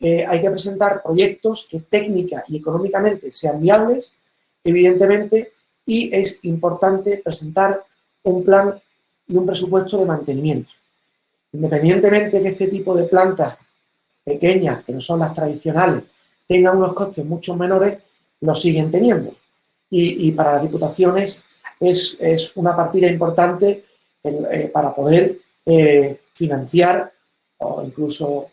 hay que presentar proyectos que técnica y económicamente sean viables, evidentemente, y es importante presentar un plan y un presupuesto de mantenimiento. Independientemente de que este tipo de plantas pequeñas, que no son las tradicionales, tengan unos costes mucho menores, los siguen teniendo. Y para las diputaciones es una partida importante para poder financiar o incluso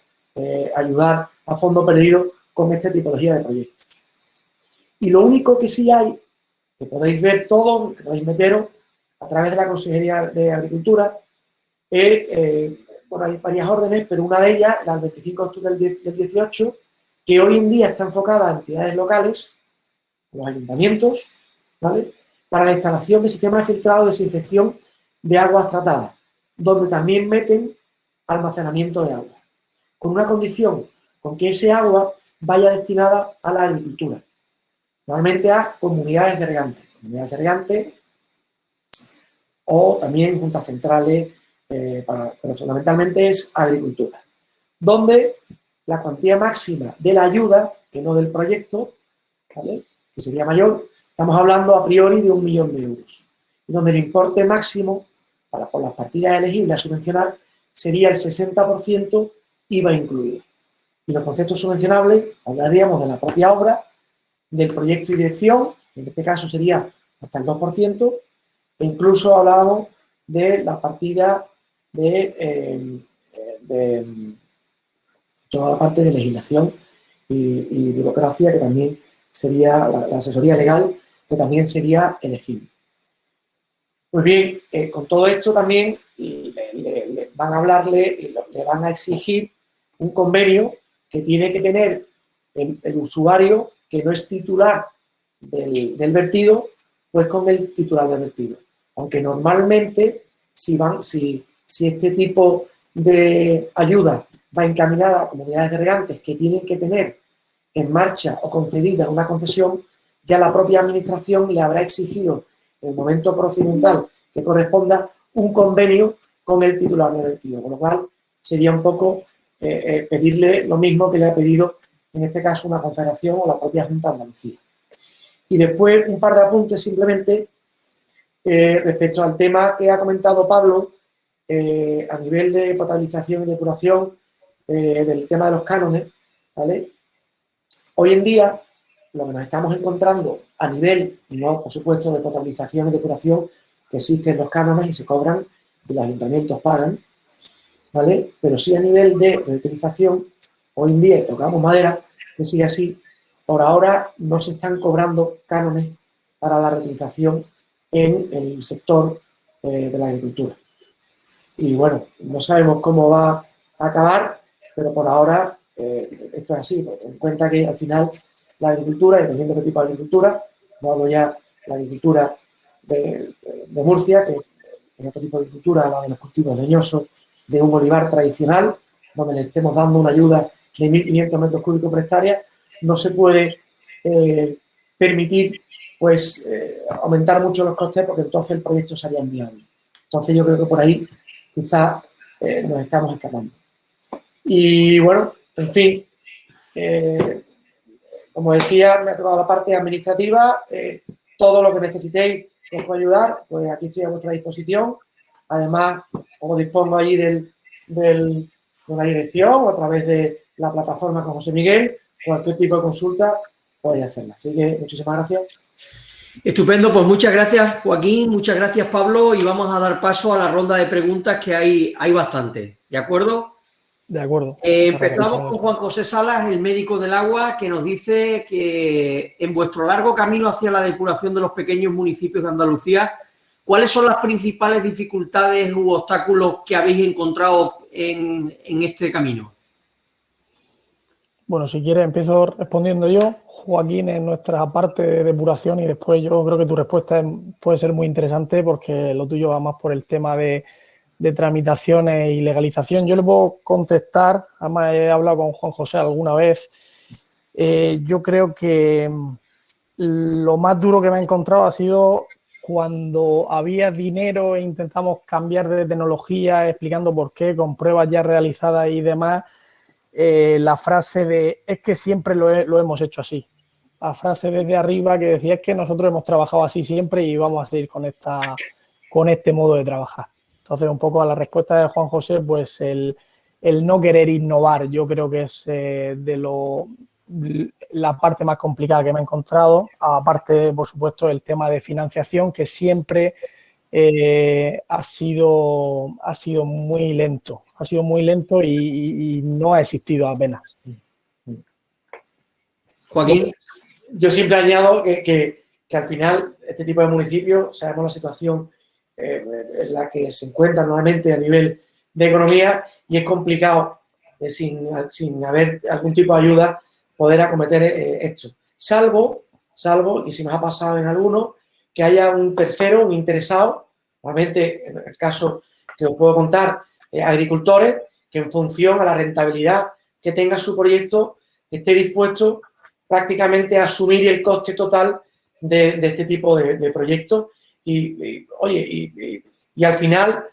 ayudar a fondo perdido con esta tipología de proyectos. Y lo único que sí hay, que podéis ver todo, que podéis meteros a través de la Consejería de Agricultura, bueno, hay varias órdenes, pero una de ellas, la del 25 de octubre del 18, que hoy en día está enfocada a entidades locales, los ayuntamientos, ¿vale?, para la instalación de sistemas de filtrado y desinfección de aguas tratadas, donde también meten almacenamiento de agua, con una condición, con que ese agua vaya destinada a la agricultura, normalmente a comunidades de regantes o también juntas centrales, pero fundamentalmente es agricultura, donde la cuantía máxima de la ayuda, que no del proyecto, ¿vale?, que sería mayor, estamos hablando a priori de 1 millón de euros, donde el importe máximo por las partidas elegibles a subvencionar sería el 60% IVA incluido. Y los conceptos subvencionables hablaríamos de la propia obra, del proyecto y dirección, que en este caso sería hasta el 2%, e incluso hablábamos de la partida de toda la parte de legislación y burocracia, que también sería la asesoría legal, que también sería elegible. Pues bien, con todo esto también le van a hablarle, le van a exigir un convenio que tiene que tener el usuario que no es titular del vertido, pues con el titular del vertido. Aunque normalmente, si este tipo de ayuda va encaminada a comunidades de regantes que tienen que tener en marcha o concedida una concesión, ya la propia administración le habrá exigido en el momento procedimental que corresponda un convenio con el titular del vertido, con lo cual sería un poco pedirle lo mismo que le ha pedido en este caso una confederación o la propia Junta de Andalucía. Y después un par de apuntes simplemente respecto al tema que ha comentado Pablo a nivel de potabilización y depuración del tema de los cánones, ¿vale? Hoy en día lo que nos estamos encontrando a nivel, no por supuesto de potabilización y depuración, que existen los cánones y se cobran y los ayuntamientos pagan, ¿vale? Pero sí a nivel de reutilización, hoy en día, tocamos madera, que sigue así, por ahora no se están cobrando cánones para la reutilización en el sector de la agricultura. Y bueno, no sabemos cómo va a acabar, pero por ahora esto es así, porque en cuenta que al final la agricultura, dependiendo de qué tipo de agricultura. No hablo ya de la agricultura de Murcia, que es otro tipo de agricultura, la de los cultivos leñosos, de un olivar tradicional, donde le estemos dando una ayuda de 1.500 metros cúbicos por hectárea. No se puede permitir pues aumentar mucho los costes, porque entonces el proyecto sería inviable. Entonces yo creo que por ahí quizás nos estamos escapando. Y bueno, en fin, como decía, me ha tocado la parte administrativa. Todo lo que necesitéis que os pueda ayudar, pues aquí estoy a vuestra disposición. Además, os dispongo allí de la dirección o a través de la plataforma con José Miguel. Cualquier tipo de consulta podéis hacerla. Así que muchísimas gracias. Estupendo, pues muchas gracias, Joaquín, muchas gracias, Pablo, y vamos a dar paso a la ronda de preguntas, que hay bastante, ¿de acuerdo? De acuerdo. Empezamos con Juan José Salas, el médico del agua, que nos dice que en vuestro largo camino hacia la depuración de los pequeños municipios de Andalucía, ¿cuáles son las principales dificultades u obstáculos que habéis encontrado en este camino? Bueno, si quieres empiezo respondiendo yo, Joaquín, en nuestra parte de depuración, y después yo creo que tu respuesta puede ser muy interesante porque lo tuyo va más por el tema de tramitaciones y legalización. Yo le puedo contestar, además he hablado con Juan José alguna vez. Yo creo que lo más duro que me he encontrado ha sido cuando había dinero e intentamos cambiar de tecnología, explicando por qué, con pruebas ya realizadas y demás. La frase de es que siempre lo hemos hecho así. La frase desde arriba que decía es que nosotros hemos trabajado así siempre y vamos a seguir con este modo de trabajar. Entonces, un poco a la respuesta de Juan José, pues el no querer innovar, yo creo que es la parte más complicada que me he encontrado. Aparte, por supuesto, el tema de financiación, que siempre ha sido muy lento. Ha sido muy lento y no ha existido apenas. Joaquín. Yo siempre añado que al final este tipo de municipios, sabemos la situación en la que se encuentran nuevamente a nivel de economía y es complicado sin haber algún tipo de ayuda poder acometer esto. Salvo, y si nos ha pasado en alguno, que haya un tercero, un interesado, realmente en el caso que os puedo contar, agricultores que en función a la rentabilidad que tenga su proyecto esté dispuesto prácticamente a asumir el coste total de este tipo de proyectos y al final,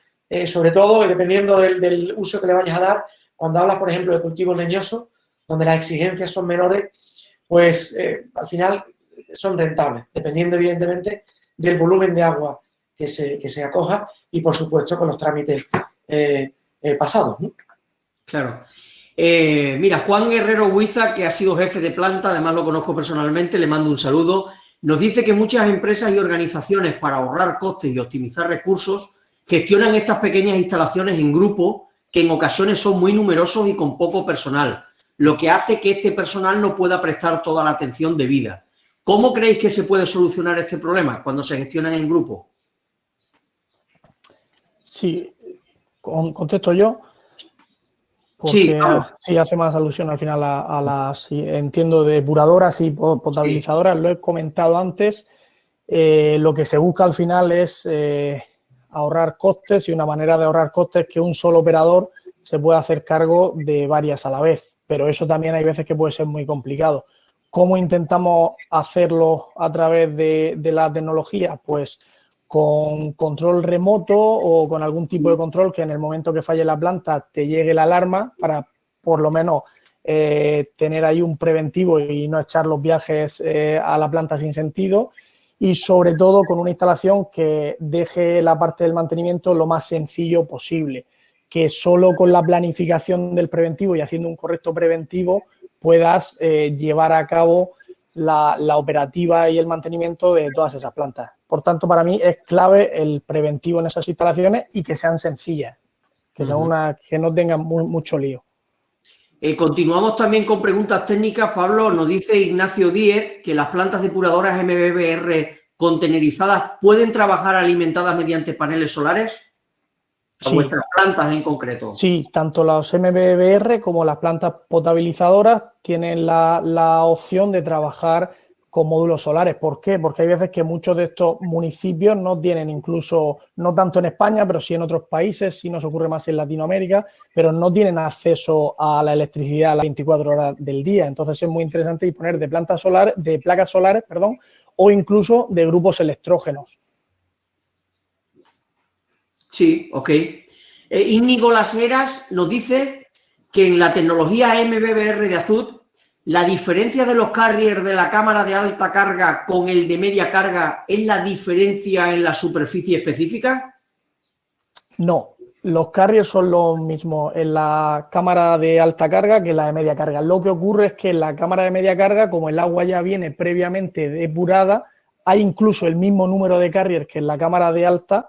sobre todo, dependiendo del uso que le vayas a dar, cuando hablas, por ejemplo, de cultivos leñosos, donde las exigencias son menores, pues al final son rentables, dependiendo evidentemente del volumen de agua que se acoja y, por supuesto, con los trámites pasados, ¿no? Claro. Mira, Juan Guerrero Huiza, que ha sido jefe de planta, además lo conozco personalmente, le mando un saludo, nos dice que muchas empresas y organizaciones, para ahorrar costes y optimizar recursos, gestionan estas pequeñas instalaciones en grupo, que en ocasiones son muy numerosos y con poco personal, lo que hace que este personal no pueda prestar toda la atención debida. ¿Cómo creéis que se puede solucionar este problema cuando se gestionan en grupo? Sí, contesto yo. Porque sí, claro. Sí hace más alusión al final a las, entiendo, depuradoras y potabilizadoras. Sí. Lo he comentado antes. Lo que se busca al final es ahorrar costes, y una manera de ahorrar costes es que un solo operador se pueda hacer cargo de varias a la vez. Pero eso también hay veces que puede ser muy complicado. ¿Cómo intentamos hacerlo a través de la tecnología? Pues con control remoto o con algún tipo de control que en el momento que falle la planta te llegue la alarma para por lo menos tener ahí un preventivo y no echar los viajes a la planta sin sentido, y sobre todo con una instalación que deje la parte del mantenimiento lo más sencillo posible, que solo con la planificación del preventivo y haciendo un correcto preventivo puedas llevar a cabo la operativa y el mantenimiento de todas esas plantas. Por tanto, para mí es clave el preventivo en esas instalaciones y que sean sencillas, que sean que no tengan mucho lío. Continuamos también con preguntas técnicas. Pablo, nos dice Ignacio Díez que las plantas depuradoras MBBR contenerizadas pueden trabajar alimentadas mediante paneles solares. Sí. Vuestras plantas en concreto. Sí, tanto los MBBR como las plantas potabilizadoras tienen la opción de trabajar con módulos solares. ¿Por qué? Porque hay veces que muchos de estos municipios no tienen, incluso, no tanto en España, pero sí en otros países, sí nos ocurre más en Latinoamérica, pero no tienen acceso a la electricidad a las 24 horas del día. Entonces es muy interesante disponer de placas solares, o incluso de grupos electrógenos. Sí, ok. Íñigo Las Heras nos dice que en la tecnología MBBR de Azud, la diferencia de los carriers de la cámara de alta carga con el de media carga es la diferencia en la superficie específica. No, los carriers son los mismos en la cámara de alta carga que en la de media carga. Lo que ocurre es que en la cámara de media carga, como el agua ya viene previamente depurada, hay incluso el mismo número de carriers que en la cámara de alta,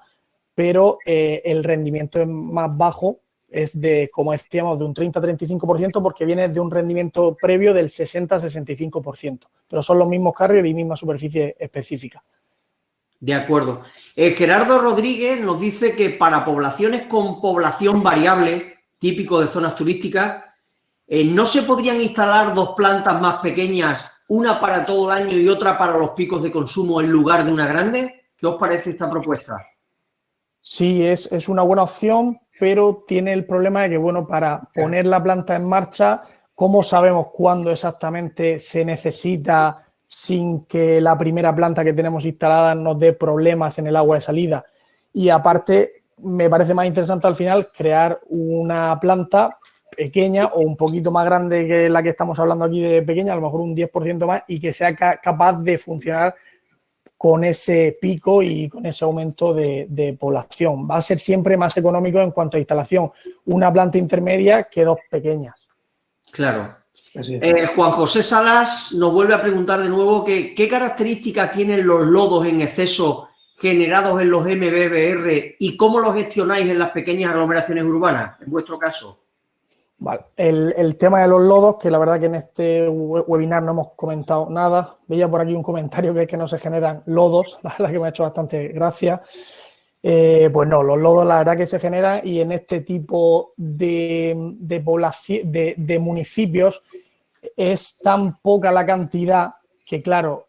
pero el rendimiento es más bajo, es de, como decíamos, de un 30-35%, porque viene de un rendimiento previo del 60-65%. Pero son los mismos carriers y misma superficie específica. De acuerdo. Gerardo Rodríguez nos dice que para poblaciones con población variable, típico de zonas turísticas, ¿no se podrían instalar dos plantas más pequeñas, una para todo el año y otra para los picos de consumo en lugar de una grande? ¿Qué os parece esta propuesta? Sí, es una buena opción, pero tiene el problema de que, bueno, para poner la planta en marcha, ¿cómo sabemos cuándo exactamente se necesita sin que la primera planta que tenemos instalada nos dé problemas en el agua de salida? Y aparte, me parece más interesante al final crear una planta pequeña o un poquito más grande que la que estamos hablando aquí de pequeña, a lo mejor un 10% más, y que sea capaz de funcionar con ese pico y con ese aumento de población. Va a ser siempre más económico en cuanto a instalación una planta intermedia que dos pequeñas. Claro. Juan José Salas nos vuelve a preguntar de nuevo qué características tienen los lodos en exceso generados en los MBBR y cómo los gestionáis en las pequeñas aglomeraciones urbanas, en vuestro caso. Vale. El tema de los lodos, que la verdad que en este webinar no hemos comentado nada. Veía por aquí un comentario que es que no se generan lodos, la verdad que me ha hecho bastante gracia. Pues no, los lodos la verdad que se generan, y en este tipo de población, de municipios es tan poca la cantidad que, claro,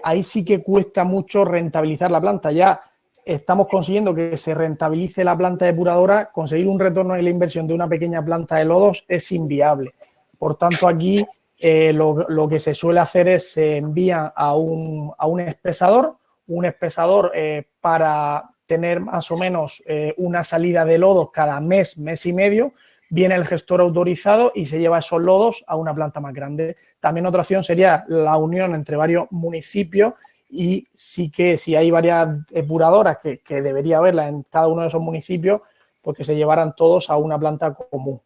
ahí sí que cuesta mucho rentabilizar la planta. Ya estamos consiguiendo que se rentabilice la planta depuradora, conseguir un retorno de la inversión de una pequeña planta de lodos es inviable. Por tanto, aquí lo que se suele hacer es se envía a un espesador, para tener más o menos una salida de lodos cada mes, mes y medio. Viene el gestor autorizado y se lleva esos lodos a una planta más grande. También otra opción sería la unión entre varios municipios, y sí que si hay varias depuradoras, que debería haberlas en cada uno de esos municipios, pues que se llevaran todos a una planta común.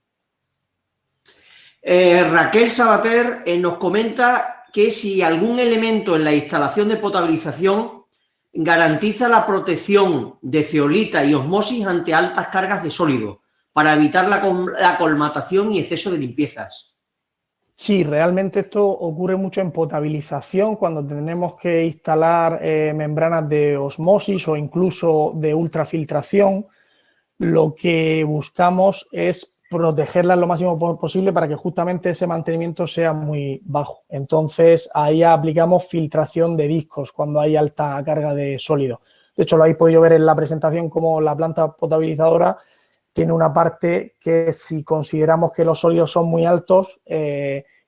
Raquel Sabater nos comenta que si algún elemento en la instalación de potabilización garantiza la protección de zeolita y osmosis ante altas cargas de sólido para evitar la colmatación y exceso de limpiezas. Sí, realmente esto ocurre mucho en potabilización, cuando tenemos que instalar membranas de osmosis o incluso de ultrafiltración. Lo que buscamos es protegerlas lo máximo posible para que justamente ese mantenimiento sea muy bajo. Entonces, ahí aplicamos filtración de discos cuando hay alta carga de sólido. De hecho, lo habéis podido ver en la presentación, como la planta potabilizadora tiene una parte que, si consideramos que los sólidos son muy altos,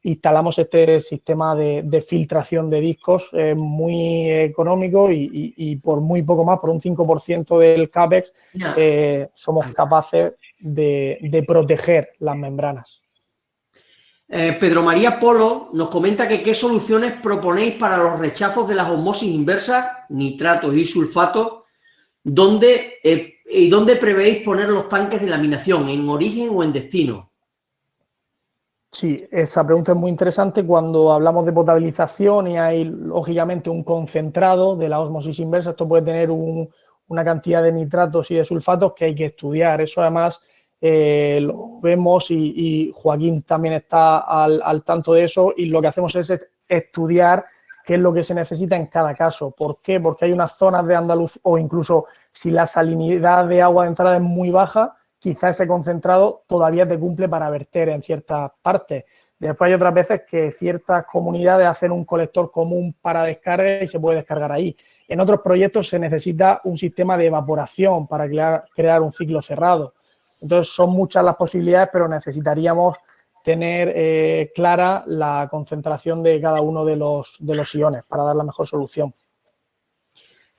instalamos este sistema de filtración de discos muy económico, y por muy poco más, por un 5% del CAPEX, somos capaces de proteger las membranas. Pedro María Polo nos comenta que qué soluciones proponéis para los rechazos de las osmosis inversas, nitratos y sulfatos, ¿y dónde prevéis poner los tanques de laminación? ¿En origen o en destino? Sí, esa pregunta es muy interesante. Cuando hablamos de potabilización y hay, lógicamente, un concentrado de la ósmosis inversa, esto puede tener una cantidad de nitratos y de sulfatos que hay que estudiar. Eso, además, lo vemos, y Joaquín también está al tanto de eso, y lo que hacemos es estudiar qué es lo que se necesita en cada caso. ¿Por qué? Porque hay unas zonas de Andalucía, o incluso si la salinidad de agua de entrada es muy baja, quizá ese concentrado todavía te cumple para verter en ciertas partes. Después hay otras veces que ciertas comunidades hacen un colector común para descarga y se puede descargar ahí. En otros proyectos se necesita un sistema de evaporación para crear un ciclo cerrado. Entonces son muchas las posibilidades, pero necesitaríamos tener clara la concentración de cada uno de los iones para dar la mejor solución.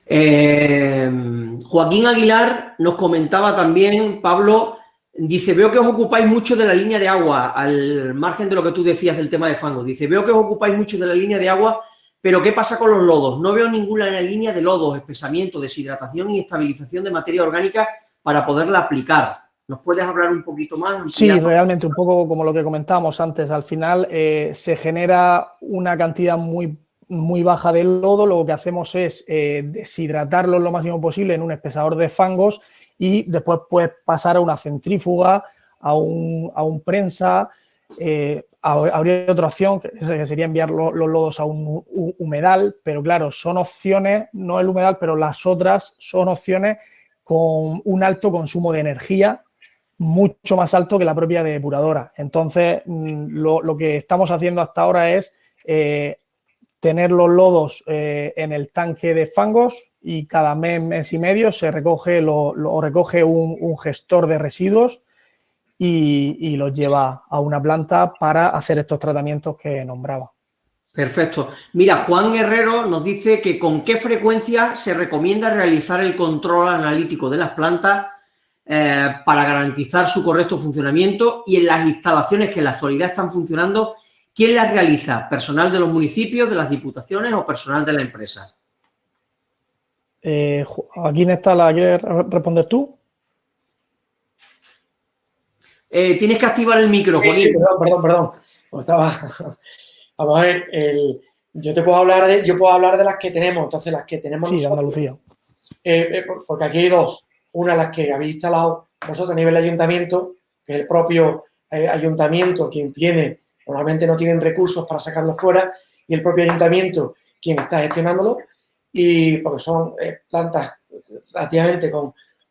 Joaquín Aguilar nos comentaba también, Pablo, dice, veo que os ocupáis mucho de la línea de agua, al margen de lo que tú decías del tema de fango. Dice, veo que os ocupáis mucho de la línea de agua, pero ¿qué pasa con los lodos? No veo ninguna línea de lodos, espesamiento, deshidratación y estabilización de materia orgánica para poderla aplicar. ¿Nos puedes hablar un poquito más? Sí, realmente, un poco como lo que comentábamos antes. Al final se genera una cantidad muy baja de lodo. Lo que hacemos es deshidratarlo lo máximo posible en un espesador de fangos y después puedes pasar a una centrífuga, a un prensa. Habría otra opción que sería enviar los lodos a un humedal, pero claro, son opciones, no el humedal, pero las otras son opciones con un alto consumo de energía, mucho más alto que la propia depuradora. Entonces, lo que estamos haciendo hasta ahora es tener los lodos en el tanque de fangos y cada mes y medio se recoge, lo recoge un gestor de residuos y los lleva a una planta para hacer estos tratamientos que nombraba. Perfecto. Mira, Juan Guerrero nos dice que con qué frecuencia se recomienda realizar el control analítico de las plantas para garantizar su correcto funcionamiento y en las instalaciones que en la actualidad están funcionando, ¿quién las realiza? ¿Personal de los municipios, de las diputaciones o personal de la empresa? Aquí en esta, ¿la quieres responder tú? Tienes que activar el micro, Joaquín. Sí, perdón. Vamos a ver, yo puedo hablar de las que tenemos. Entonces, las que tenemos sí, nosotros, Andalucía. Porque aquí hay dos. Una, las que habéis instalado vosotros a nivel de ayuntamiento, que es el propio ayuntamiento quien tiene, normalmente no tienen recursos para sacarlos fuera, y el propio ayuntamiento quien está gestionándolo, y porque son plantas relativamente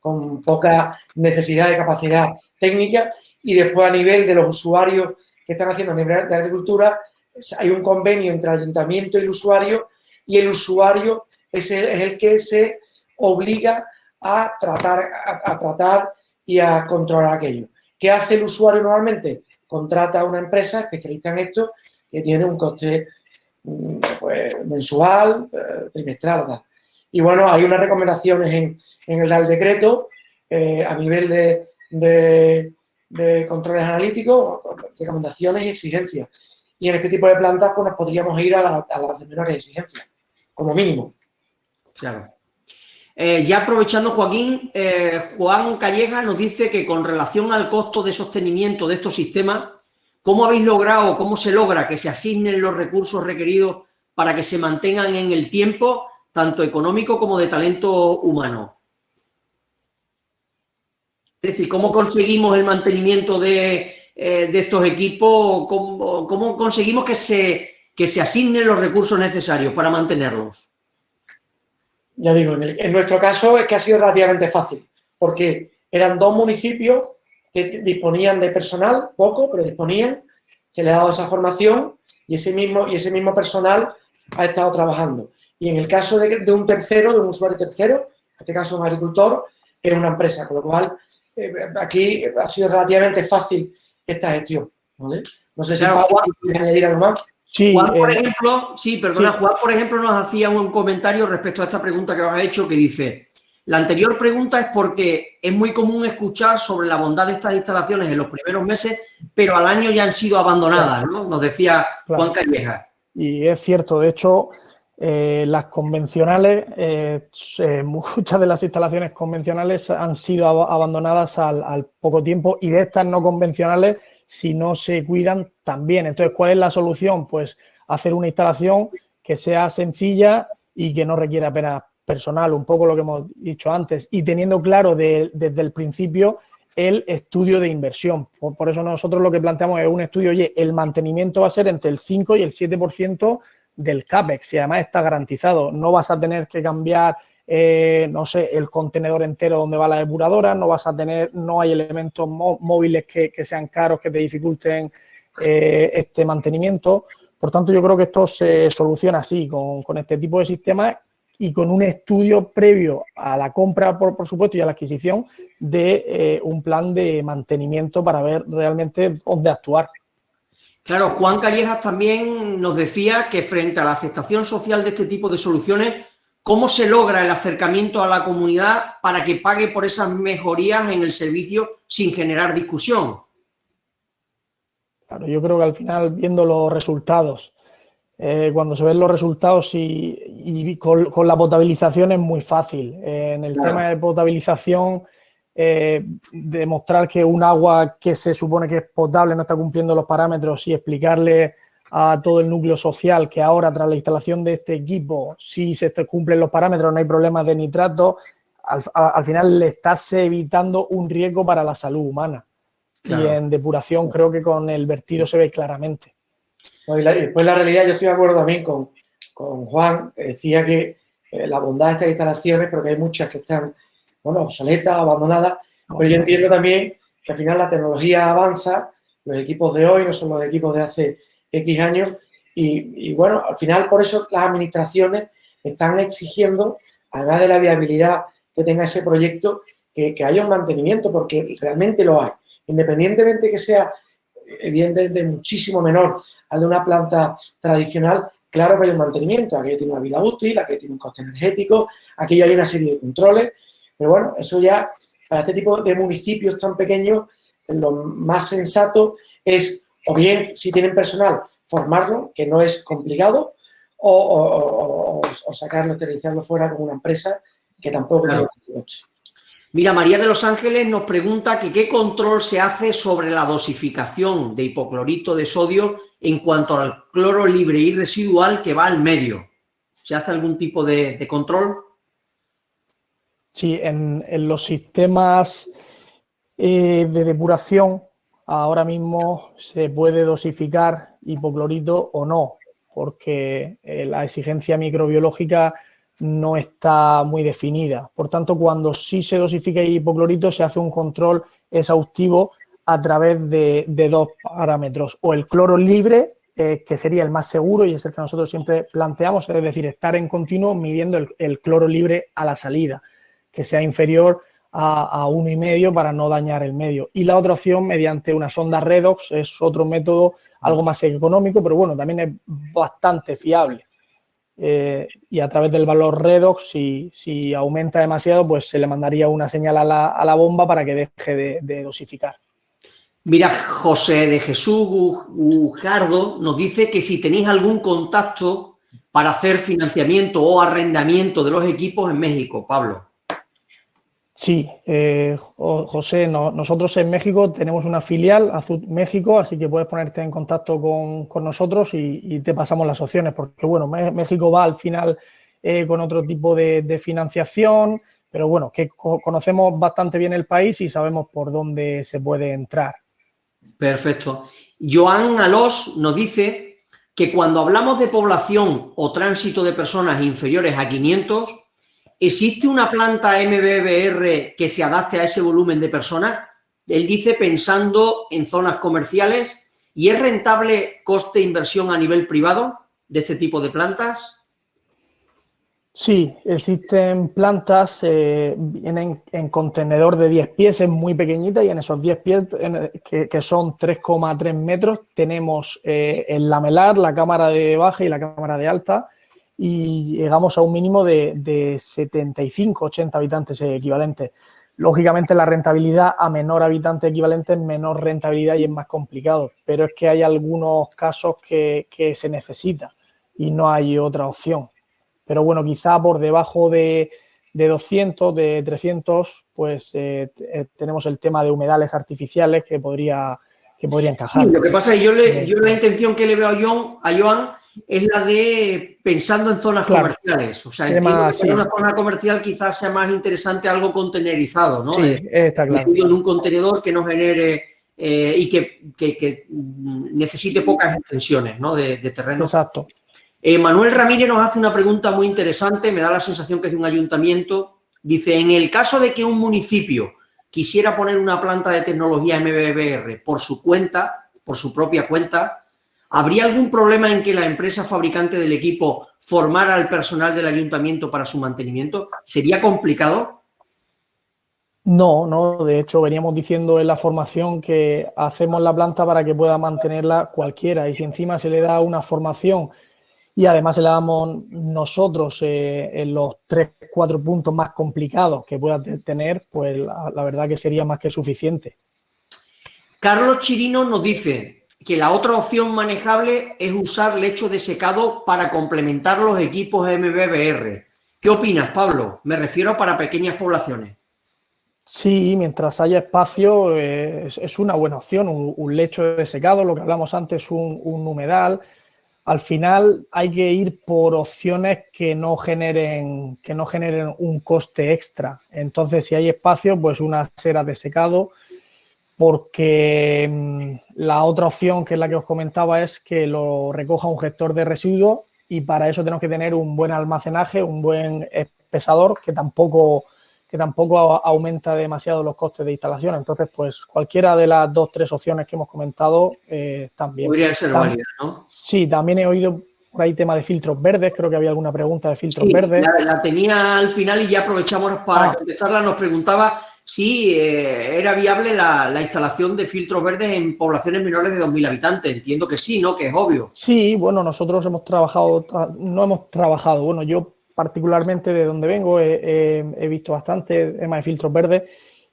con poca necesidad de capacidad técnica, y después a nivel de los usuarios que están haciendo a nivel de agricultura, hay un convenio entre el ayuntamiento y el usuario es el que se obliga a tratar y a controlar aquello. ¿Qué hace el usuario normalmente? Contrata a una empresa especialista en esto que tiene un coste pues, mensual, trimestral. ¿Verdad? Y bueno, hay unas recomendaciones en el Real Decreto a nivel de controles analíticos, recomendaciones y exigencias. Y en este tipo de plantas pues nos podríamos ir a las de menores exigencias, como mínimo. Claro. Ya aprovechando, Joaquín, Juan Calleja nos dice que con relación al costo de sostenimiento de estos sistemas, ¿cómo habéis logrado, cómo se logra que se asignen los recursos requeridos para que se mantengan en el tiempo, tanto económico como de talento humano? Es decir, ¿cómo conseguimos el mantenimiento de estos equipos? ¿Cómo conseguimos que se asignen los recursos necesarios para mantenerlos? Ya digo, en nuestro caso es que ha sido relativamente fácil, porque eran dos municipios que disponían de personal, poco, pero disponían, se le ha dado esa formación y ese mismo personal ha estado trabajando. Y en el caso de un tercero, de un usuario tercero, en este caso un agricultor, es una empresa, con lo cual aquí ha sido relativamente fácil esta gestión, ¿vale? No sé si Pablo quiere añadir algo más. Sí, Juan, por ejemplo, Juan, por ejemplo, nos hacía un comentario respecto a esta pregunta que nos ha hecho, que dice, la anterior pregunta es porque es muy común escuchar sobre la bondad de estas instalaciones en los primeros meses, pero al año ya han sido abandonadas, ¿no? Nos decía Juan Calleja. Y es cierto, de hecho, las convencionales, muchas de las instalaciones convencionales han sido abandonadas al poco tiempo, y de estas no convencionales, si no se cuidan, también. Entonces, ¿cuál es la solución? Pues hacer una instalación que sea sencilla y que no requiera apenas personal, un poco lo que hemos dicho antes, y teniendo claro desde el principio el estudio de inversión. Por eso nosotros lo que planteamos es un estudio, oye, el mantenimiento va a ser entre el 5 y el 7% del CAPEX y además está garantizado. No vas a tener que cambiar, no sé, el contenedor entero donde va la depuradora, no hay elementos móviles que sean caros, que te dificulten este mantenimiento. Por tanto, yo creo que esto se soluciona así, con este tipo de sistemas y con un estudio previo a la compra, por supuesto, y a la adquisición de un plan de mantenimiento para ver realmente dónde actuar. Claro, Juan Callejas también nos decía que frente a la aceptación social de este tipo de soluciones, ¿cómo se logra el acercamiento a la comunidad para que pague por esas mejorías en el servicio sin generar discusión? Claro, yo creo que al final, viendo los resultados, cuando se ven los resultados y con la potabilización es muy fácil. En el tema de potabilización, demostrar que un agua que se supone que es potable no está cumpliendo los parámetros y explicarle a todo el núcleo social que ahora, tras la instalación de este equipo, si se cumplen los parámetros, no hay problemas de nitrato, al final le estás evitando un riesgo para la salud humana. Claro. Y en depuración creo que con el vertido se ve claramente. Y después la realidad, yo estoy de acuerdo también con Juan, que decía que la bondad de estas instalaciones, pero que hay muchas que están, bueno, obsoletas, abandonadas, pero yo entiendo también que al final la tecnología avanza, los equipos de hoy no son los equipos de hace X años, y bueno, al final por eso las administraciones están exigiendo, además de la viabilidad que tenga ese proyecto, que haya un mantenimiento, porque realmente lo hay. Independientemente que sea, evidentemente, muchísimo menor al de una planta tradicional, claro que hay un mantenimiento, aquello tiene una vida útil, aquello tiene un coste energético, aquello hay una serie de controles, pero bueno, eso ya, para este tipo de municipios tan pequeños, lo más sensato es, o bien, si tienen personal, formarlo, que no es complicado, o sacarlo, esterilizarlo fuera con una empresa que tampoco tiene coste. Mira, María de los Ángeles nos pregunta que qué control se hace sobre la dosificación de hipoclorito de sodio en cuanto al cloro libre y residual que va al medio. ¿Se hace algún tipo de control? Sí, en los sistemas de depuración ahora mismo se puede dosificar hipoclorito o no, porque la exigencia microbiológica no está muy definida. Por tanto, cuando sí se dosifica hipoclorito, se hace un control exhaustivo a través de dos parámetros. O el cloro libre, que sería el más seguro y es el que nosotros siempre planteamos, es decir, estar en continuo midiendo el cloro libre a la salida, que sea inferior a 1,5 para no dañar el medio. Y la otra opción, mediante una sonda redox, es otro método algo más económico, pero bueno, también es bastante fiable. Y a través del valor redox, si aumenta demasiado, pues se le mandaría una señal a la bomba para que deje de dosificar. Mira, José de Jesús Gujardo nos dice que si tenéis algún contacto para hacer financiamiento o arrendamiento de los equipos en México, Pablo. Sí, José, nosotros en México tenemos una filial, Azud México, así que puedes ponerte en contacto con nosotros y te pasamos las opciones, porque bueno, México va al final con otro tipo de financiación, pero bueno, que conocemos bastante bien el país y sabemos por dónde se puede entrar. Perfecto. Joan Alós nos dice que cuando hablamos de población o tránsito de personas inferiores a 500, ¿existe una planta MBBR que se adapte a ese volumen de personas? Él dice pensando en zonas comerciales. ¿Y es rentable coste-inversión a nivel privado de este tipo de plantas? Sí, existen plantas, vienen en contenedor de 10 pies, es muy pequeñita y en esos 10 pies, que son 3,3 metros, tenemos el lamelar, la cámara de baja y la cámara de alta, y llegamos a un mínimo de 75, 80 habitantes equivalentes. Lógicamente, la rentabilidad a menor habitante equivalente es menor rentabilidad y es más complicado, pero es que hay algunos casos que se necesita y no hay otra opción. Pero bueno, quizá por debajo de 200, de 300, pues tenemos el tema de humedales artificiales que podría encajar. Sí, lo que pasa es que yo la intención que le veo a Joan es la de pensando en zonas comerciales. O sea, entiendo que en una zona comercial quizás sea más interesante algo contenerizado, ¿no? Sí, está claro. En un contenedor que no genere y que necesite pocas extensiones, ¿no? de terreno. Exacto. Manuel Ramírez nos hace una pregunta muy interesante, me da la sensación que es de un ayuntamiento. Dice, en el caso de que un municipio quisiera poner una planta de tecnología MBBR por su cuenta, por su propia cuenta, ¿habría algún problema en que la empresa fabricante del equipo formara al personal del ayuntamiento para su mantenimiento? ¿Sería complicado? No, no, de hecho veníamos diciendo en la formación que hacemos la planta para que pueda mantenerla cualquiera, y si encima se le da una formación y además se la damos nosotros en los 3-4 puntos más complicados que pueda tener, pues la verdad que sería más que suficiente. Carlos Chirino nos dice que la otra opción manejable es usar lecho de secado para complementar los equipos MBBR. ¿Qué opinas, Pablo? Me refiero a para pequeñas poblaciones. Sí, mientras haya espacio es una buena opción, un lecho de secado, lo que hablamos antes, un humedal. Al final hay que ir por opciones que no generen un coste extra. Entonces, si hay espacio, pues unas eras de secado, porque la otra opción, que es la que os comentaba, es que lo recoja un gestor de residuos, y para eso tenemos que tener un buen almacenaje, un buen espesador, que tampoco aumenta demasiado los costes de instalación. Entonces, pues cualquiera de las 2-3 opciones que hemos comentado también. Podrían ser válidas, ¿no? Sí, también he oído por ahí tema de filtros verdes, creo que había alguna pregunta de filtros verdes. La tenía al final y ya aprovechamos para contestarla. Nos preguntaba si era viable la instalación de filtros verdes en poblaciones menores de 2.000 habitantes. Entiendo que sí, ¿no? Que es obvio. Sí, bueno, nosotros bueno, yo particularmente de donde vengo he visto bastante tema de filtros verdes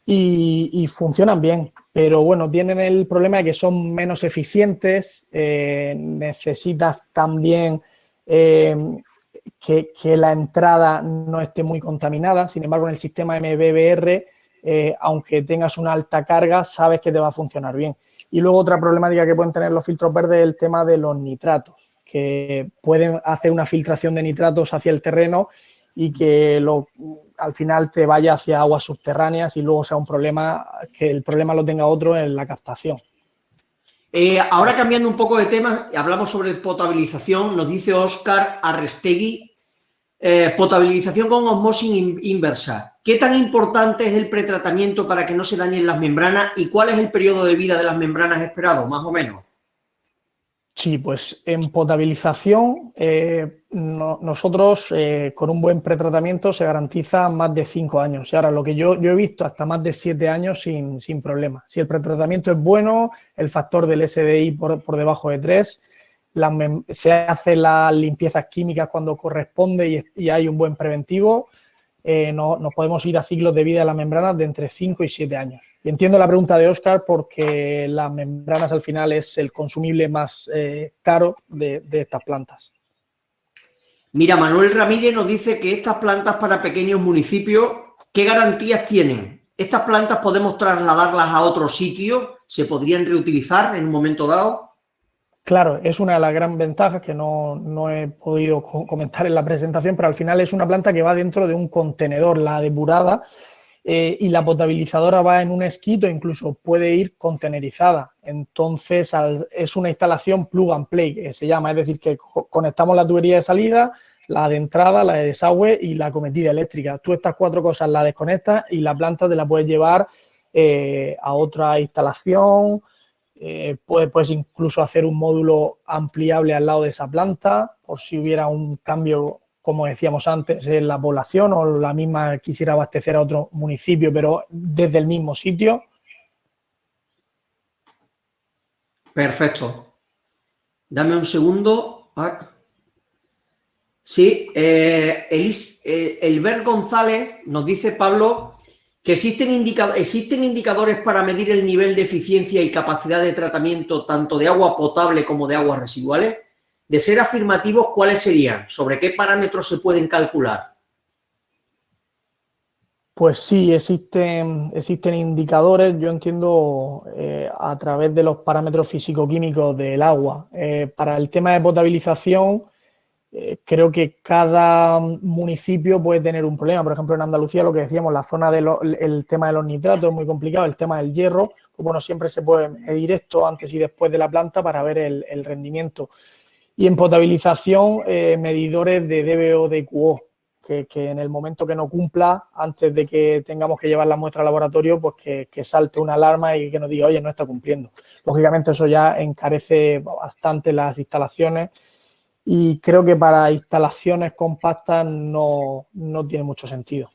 y funcionan bien, pero bueno, tienen el problema de que son menos eficientes, necesitas también que la entrada no esté muy contaminada. Sin embargo, en el sistema MBBR, aunque tengas una alta carga, sabes que te va a funcionar bien. Y luego otra problemática que pueden tener los filtros verdes es el tema de los nitratos, que pueden hacer una filtración de nitratos hacia el terreno y que al final te vaya hacia aguas subterráneas y luego sea un problema, que el problema lo tenga otro en la captación. Ahora cambiando un poco de tema, hablamos sobre potabilización. Nos dice Óscar Arrestegui, potabilización con osmosis inversa. ¿Qué tan importante es el pretratamiento para que no se dañen las membranas y cuál es el periodo de vida de las membranas esperado, más o menos? Sí, pues en potabilización nosotros con un buen pretratamiento se garantiza más de 5 años. Y ahora lo que yo he visto hasta más de 7 años sin problema. Si el pretratamiento es bueno, el factor del SDI por debajo de 3, se hacen las limpiezas químicas cuando corresponde y hay un buen preventivo, nos podemos ir a ciclos de vida de las membranas de entre 5 y 7 años. Y entiendo la pregunta de Óscar, porque las membranas al final es el consumible más caro de estas plantas. Mira, Manuel Ramírez nos dice que estas plantas para pequeños municipios, ¿qué garantías tienen? ¿Estas plantas podemos trasladarlas a otro sitio? ¿Se podrían reutilizar en un momento dado? Claro, es una de las gran ventajas que no he podido comentar en la presentación, pero al final es una planta que va dentro de un contenedor, la depurada, y la potabilizadora va en un esquito, incluso puede ir contenerizada. Entonces es una instalación plug and play, que se llama, es decir, que conectamos la tubería de salida, la de entrada, la de desagüe y la cometida eléctrica. Tú estas 4 cosas las desconectas y la planta te la puedes llevar a otra instalación. Puedes incluso hacer un módulo ampliable al lado de esa planta por si hubiera un cambio, como decíamos antes, en la población o la misma quisiera abastecer a otro municipio, pero desde el mismo sitio. Perfecto. Dame un segundo. Sí, Elbert González nos dice, Pablo, que existen indicadores para medir el nivel de eficiencia y capacidad de tratamiento tanto de agua potable como de aguas residuales. De ser afirmativos, ¿cuáles serían? ¿Sobre qué parámetros se pueden calcular? Pues sí, existen indicadores, yo entiendo, a través de los parámetros físico-químicos del agua. Para el tema de potabilización, creo que cada municipio puede tener un problema. Por ejemplo, en Andalucía, lo que decíamos, la zona el tema de los nitratos es muy complicado, el tema del hierro, pues bueno, siempre se puede medir esto antes y después de la planta para ver el rendimiento. Y en potabilización, medidores de DBO, DQO, que en el momento que no cumpla, antes de que tengamos que llevar la muestra al laboratorio, pues que salte una alarma y que nos diga, oye, no está cumpliendo. Lógicamente eso ya encarece bastante las instalaciones y creo que para instalaciones compactas no tiene mucho sentido.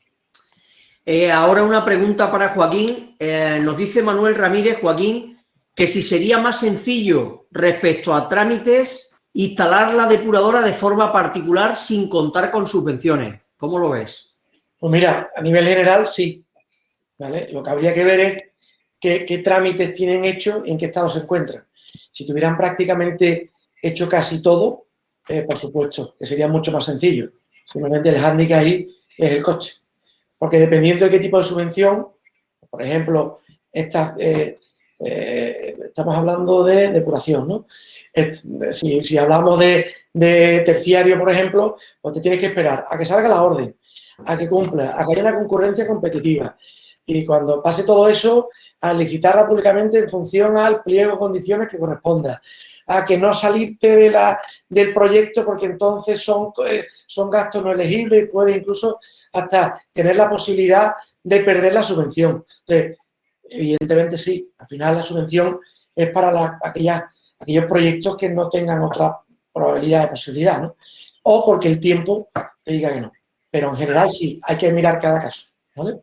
Ahora una pregunta para Joaquín. Nos dice Manuel Ramírez, Joaquín, que si sería más sencillo respecto a trámites instalar la depuradora de forma particular sin contar con subvenciones. ¿Cómo lo ves? Pues mira, a nivel general sí, ¿vale? Lo que habría que ver es qué trámites tienen hecho y en qué estado se encuentran. Si tuvieran prácticamente hecho casi todo, por supuesto, que sería mucho más sencillo. Simplemente el hándicap ahí es el coste. Porque dependiendo de qué tipo de subvención, por ejemplo, estamos hablando de depuración, ¿no? Si hablamos de terciario, por ejemplo, pues te tienes que esperar a que salga la orden, a que cumpla, a que haya una concurrencia competitiva. Y cuando pase todo eso, a licitarla públicamente en función al pliego de condiciones que corresponda. A que no salirte del proyecto porque entonces son gastos no elegibles y puedes incluso hasta tener la posibilidad de perder la subvención. Entonces, evidentemente sí, al final la subvención es para aquellos proyectos que no tengan otra probabilidad de posibilidad, ¿no? O porque el tiempo te diga que no. Pero en general sí, hay que mirar cada caso, ¿vale?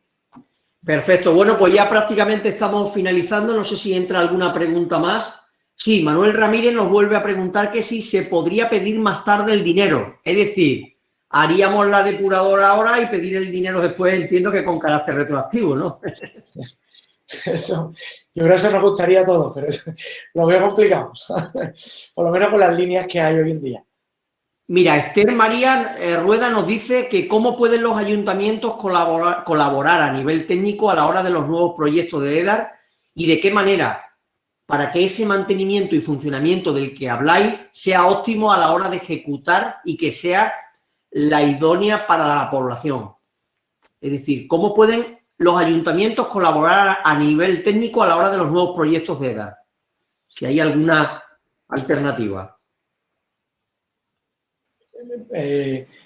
Perfecto. Bueno, pues ya prácticamente estamos finalizando. No sé si entra alguna pregunta más. Sí, Manuel Ramírez nos vuelve a preguntar que si se podría pedir más tarde el dinero. Es decir, haríamos la depuradora ahora y pedir el dinero después, entiendo que con carácter retroactivo, ¿no? Eso, yo creo que eso nos gustaría a todos, pero lo veo complicado. Por lo menos con las líneas que hay hoy en día. Mira, Esther María Rueda nos dice que cómo pueden los ayuntamientos colaborar a nivel técnico a la hora de los nuevos proyectos de EDAR y de qué manera para que ese mantenimiento y funcionamiento del que habláis sea óptimo a la hora de ejecutar y que sea la idónea para la población. Es decir, ¿cómo pueden los ayuntamientos colaborar a nivel técnico a la hora de los nuevos proyectos de EDAR? Si hay alguna alternativa.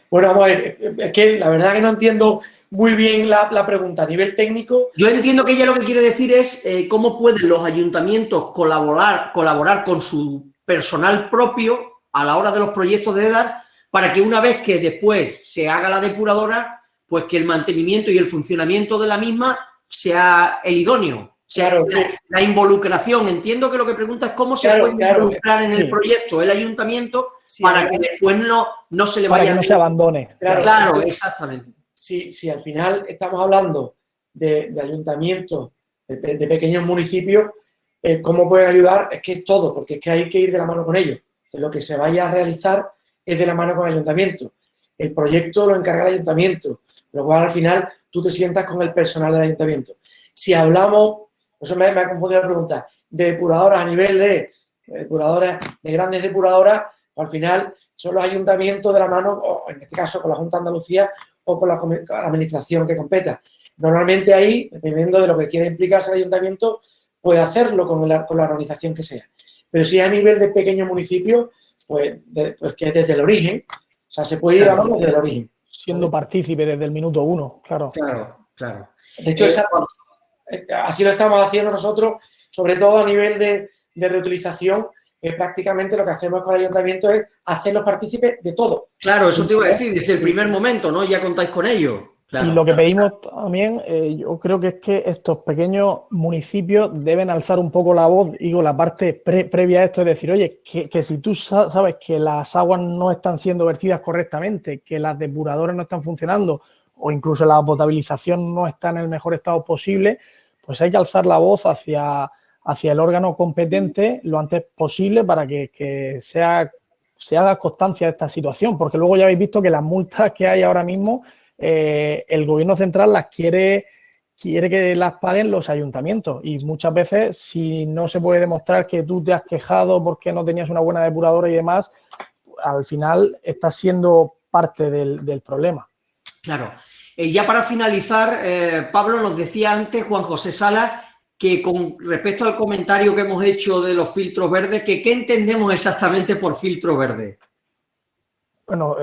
Bueno, vamos a ver, es que la verdad que no entiendo muy bien la pregunta a nivel técnico. Yo entiendo que ella lo que quiere decir es cómo pueden los ayuntamientos colaborar con su personal propio a la hora de los proyectos de EDAR para que una vez que después se haga la depuradora, pues que el mantenimiento y el funcionamiento de la misma sea el idóneo. Claro, la involucración. Entiendo que lo que pregunta es cómo se puede involucrar en el proyecto el ayuntamiento para que después no se le vaya... Para que no se abandone. Claro, exactamente. Si al final estamos hablando de ayuntamientos, de pequeños municipios, ¿cómo pueden ayudar? Es que es todo, porque es que hay que ir de la mano con ellos. Lo que se vaya a realizar es de la mano con el ayuntamiento. El proyecto lo encarga el ayuntamiento, lo cual al final tú te sientas con el personal del ayuntamiento. Si hablamos, eso me ha confundido la pregunta, de depuradoras a nivel de depuradoras, de grandes depuradoras, al final son los ayuntamientos de la mano, o en este caso con la Junta de Andalucía o con la administración que competa. Normalmente ahí, dependiendo de lo que quiera implicarse el ayuntamiento, puede hacerlo con la organización que sea. Pero si es a nivel de pequeño municipio, pues que desde el origen, o sea, se puede ir a desde el origen. Siendo partícipe desde el minuto 1, claro. Claro. De hecho, así lo estamos haciendo nosotros, sobre todo a nivel de reutilización, prácticamente lo que hacemos con el ayuntamiento es hacerlos partícipes de todo. Claro, eso te iba a decir, desde el primer momento, ¿no? Ya contáis con ello. Claro, y lo que pedimos también, yo creo que es que estos pequeños municipios deben alzar un poco la voz, digo, la parte previa a esto, es decir, oye, que si tú sabes que las aguas no están siendo vertidas correctamente, que las depuradoras no están funcionando o incluso la potabilización no está en el mejor estado posible, pues hay que alzar la voz hacia el órgano competente lo antes posible para que se haga constancia de esta situación, porque luego ya habéis visto que las multas que hay ahora mismo, el gobierno central las quiere que las paguen los ayuntamientos y muchas veces si no se puede demostrar que tú te has quejado porque no tenías una buena depuradora y demás, al final estás siendo parte del problema. Claro. Ya para finalizar, Pablo nos decía antes, Juan José Sala, que con respecto al comentario que hemos hecho de los filtros verdes, ¿qué entendemos exactamente por filtro verde? Bueno,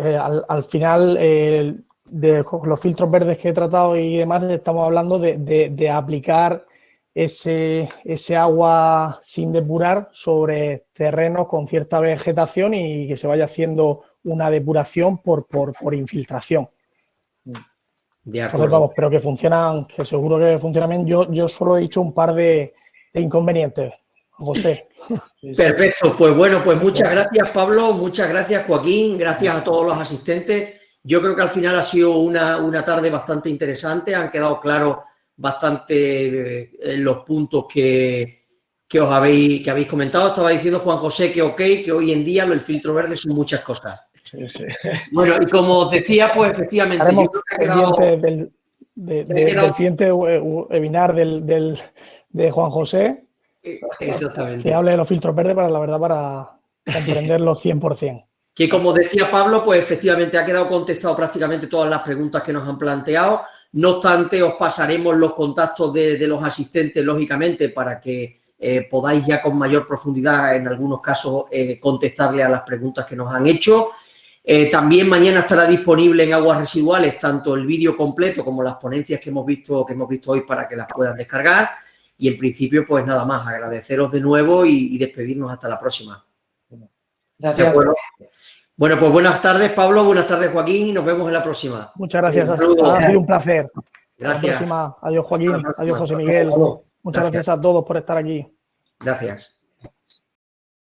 al final, de los filtros verdes que he tratado y demás, estamos hablando de aplicar ese agua sin depurar sobre terrenos con cierta vegetación y que se vaya haciendo una depuración por infiltración. De acuerdo. Entonces, vamos, pero que funcionan, que seguro que funcionan bien. Yo solo he dicho un par de inconvenientes, José. Perfecto, pues bueno, pues muchas gracias, Pablo, muchas gracias, Joaquín, gracias a todos los asistentes. Yo creo que al final ha sido una tarde bastante interesante, han quedado claros bastante los puntos que habéis comentado. Estaba diciendo Juan José que ok, que hoy en día el filtro verde son muchas cosas. Sí, sí. Bueno, y como os decía, pues efectivamente, Haremos yo creo que ha quedado... del siguiente webinar de Juan José, Exactamente. que hable de los filtros verdes para comprenderlos 100%. Que como decía Pablo, pues efectivamente ha quedado contestado prácticamente todas las preguntas que nos han planteado. No obstante, os pasaremos los contactos de los asistentes, lógicamente, para que podáis ya con mayor profundidad, en algunos casos, contestarle a las preguntas que nos han hecho. También mañana estará disponible en Aguas Residuales tanto el vídeo completo como las ponencias que hemos visto hoy para que las puedan descargar. Y en principio, pues nada más, agradeceros de nuevo y despedirnos hasta la próxima. Gracias. Bueno, pues buenas tardes, Pablo, buenas tardes, Joaquín, y nos vemos en la próxima. Muchas gracias, ha sido un placer. Hasta la próxima. Adiós, Joaquín. Adiós, José Miguel. Muchas gracias a todos por estar aquí. Gracias.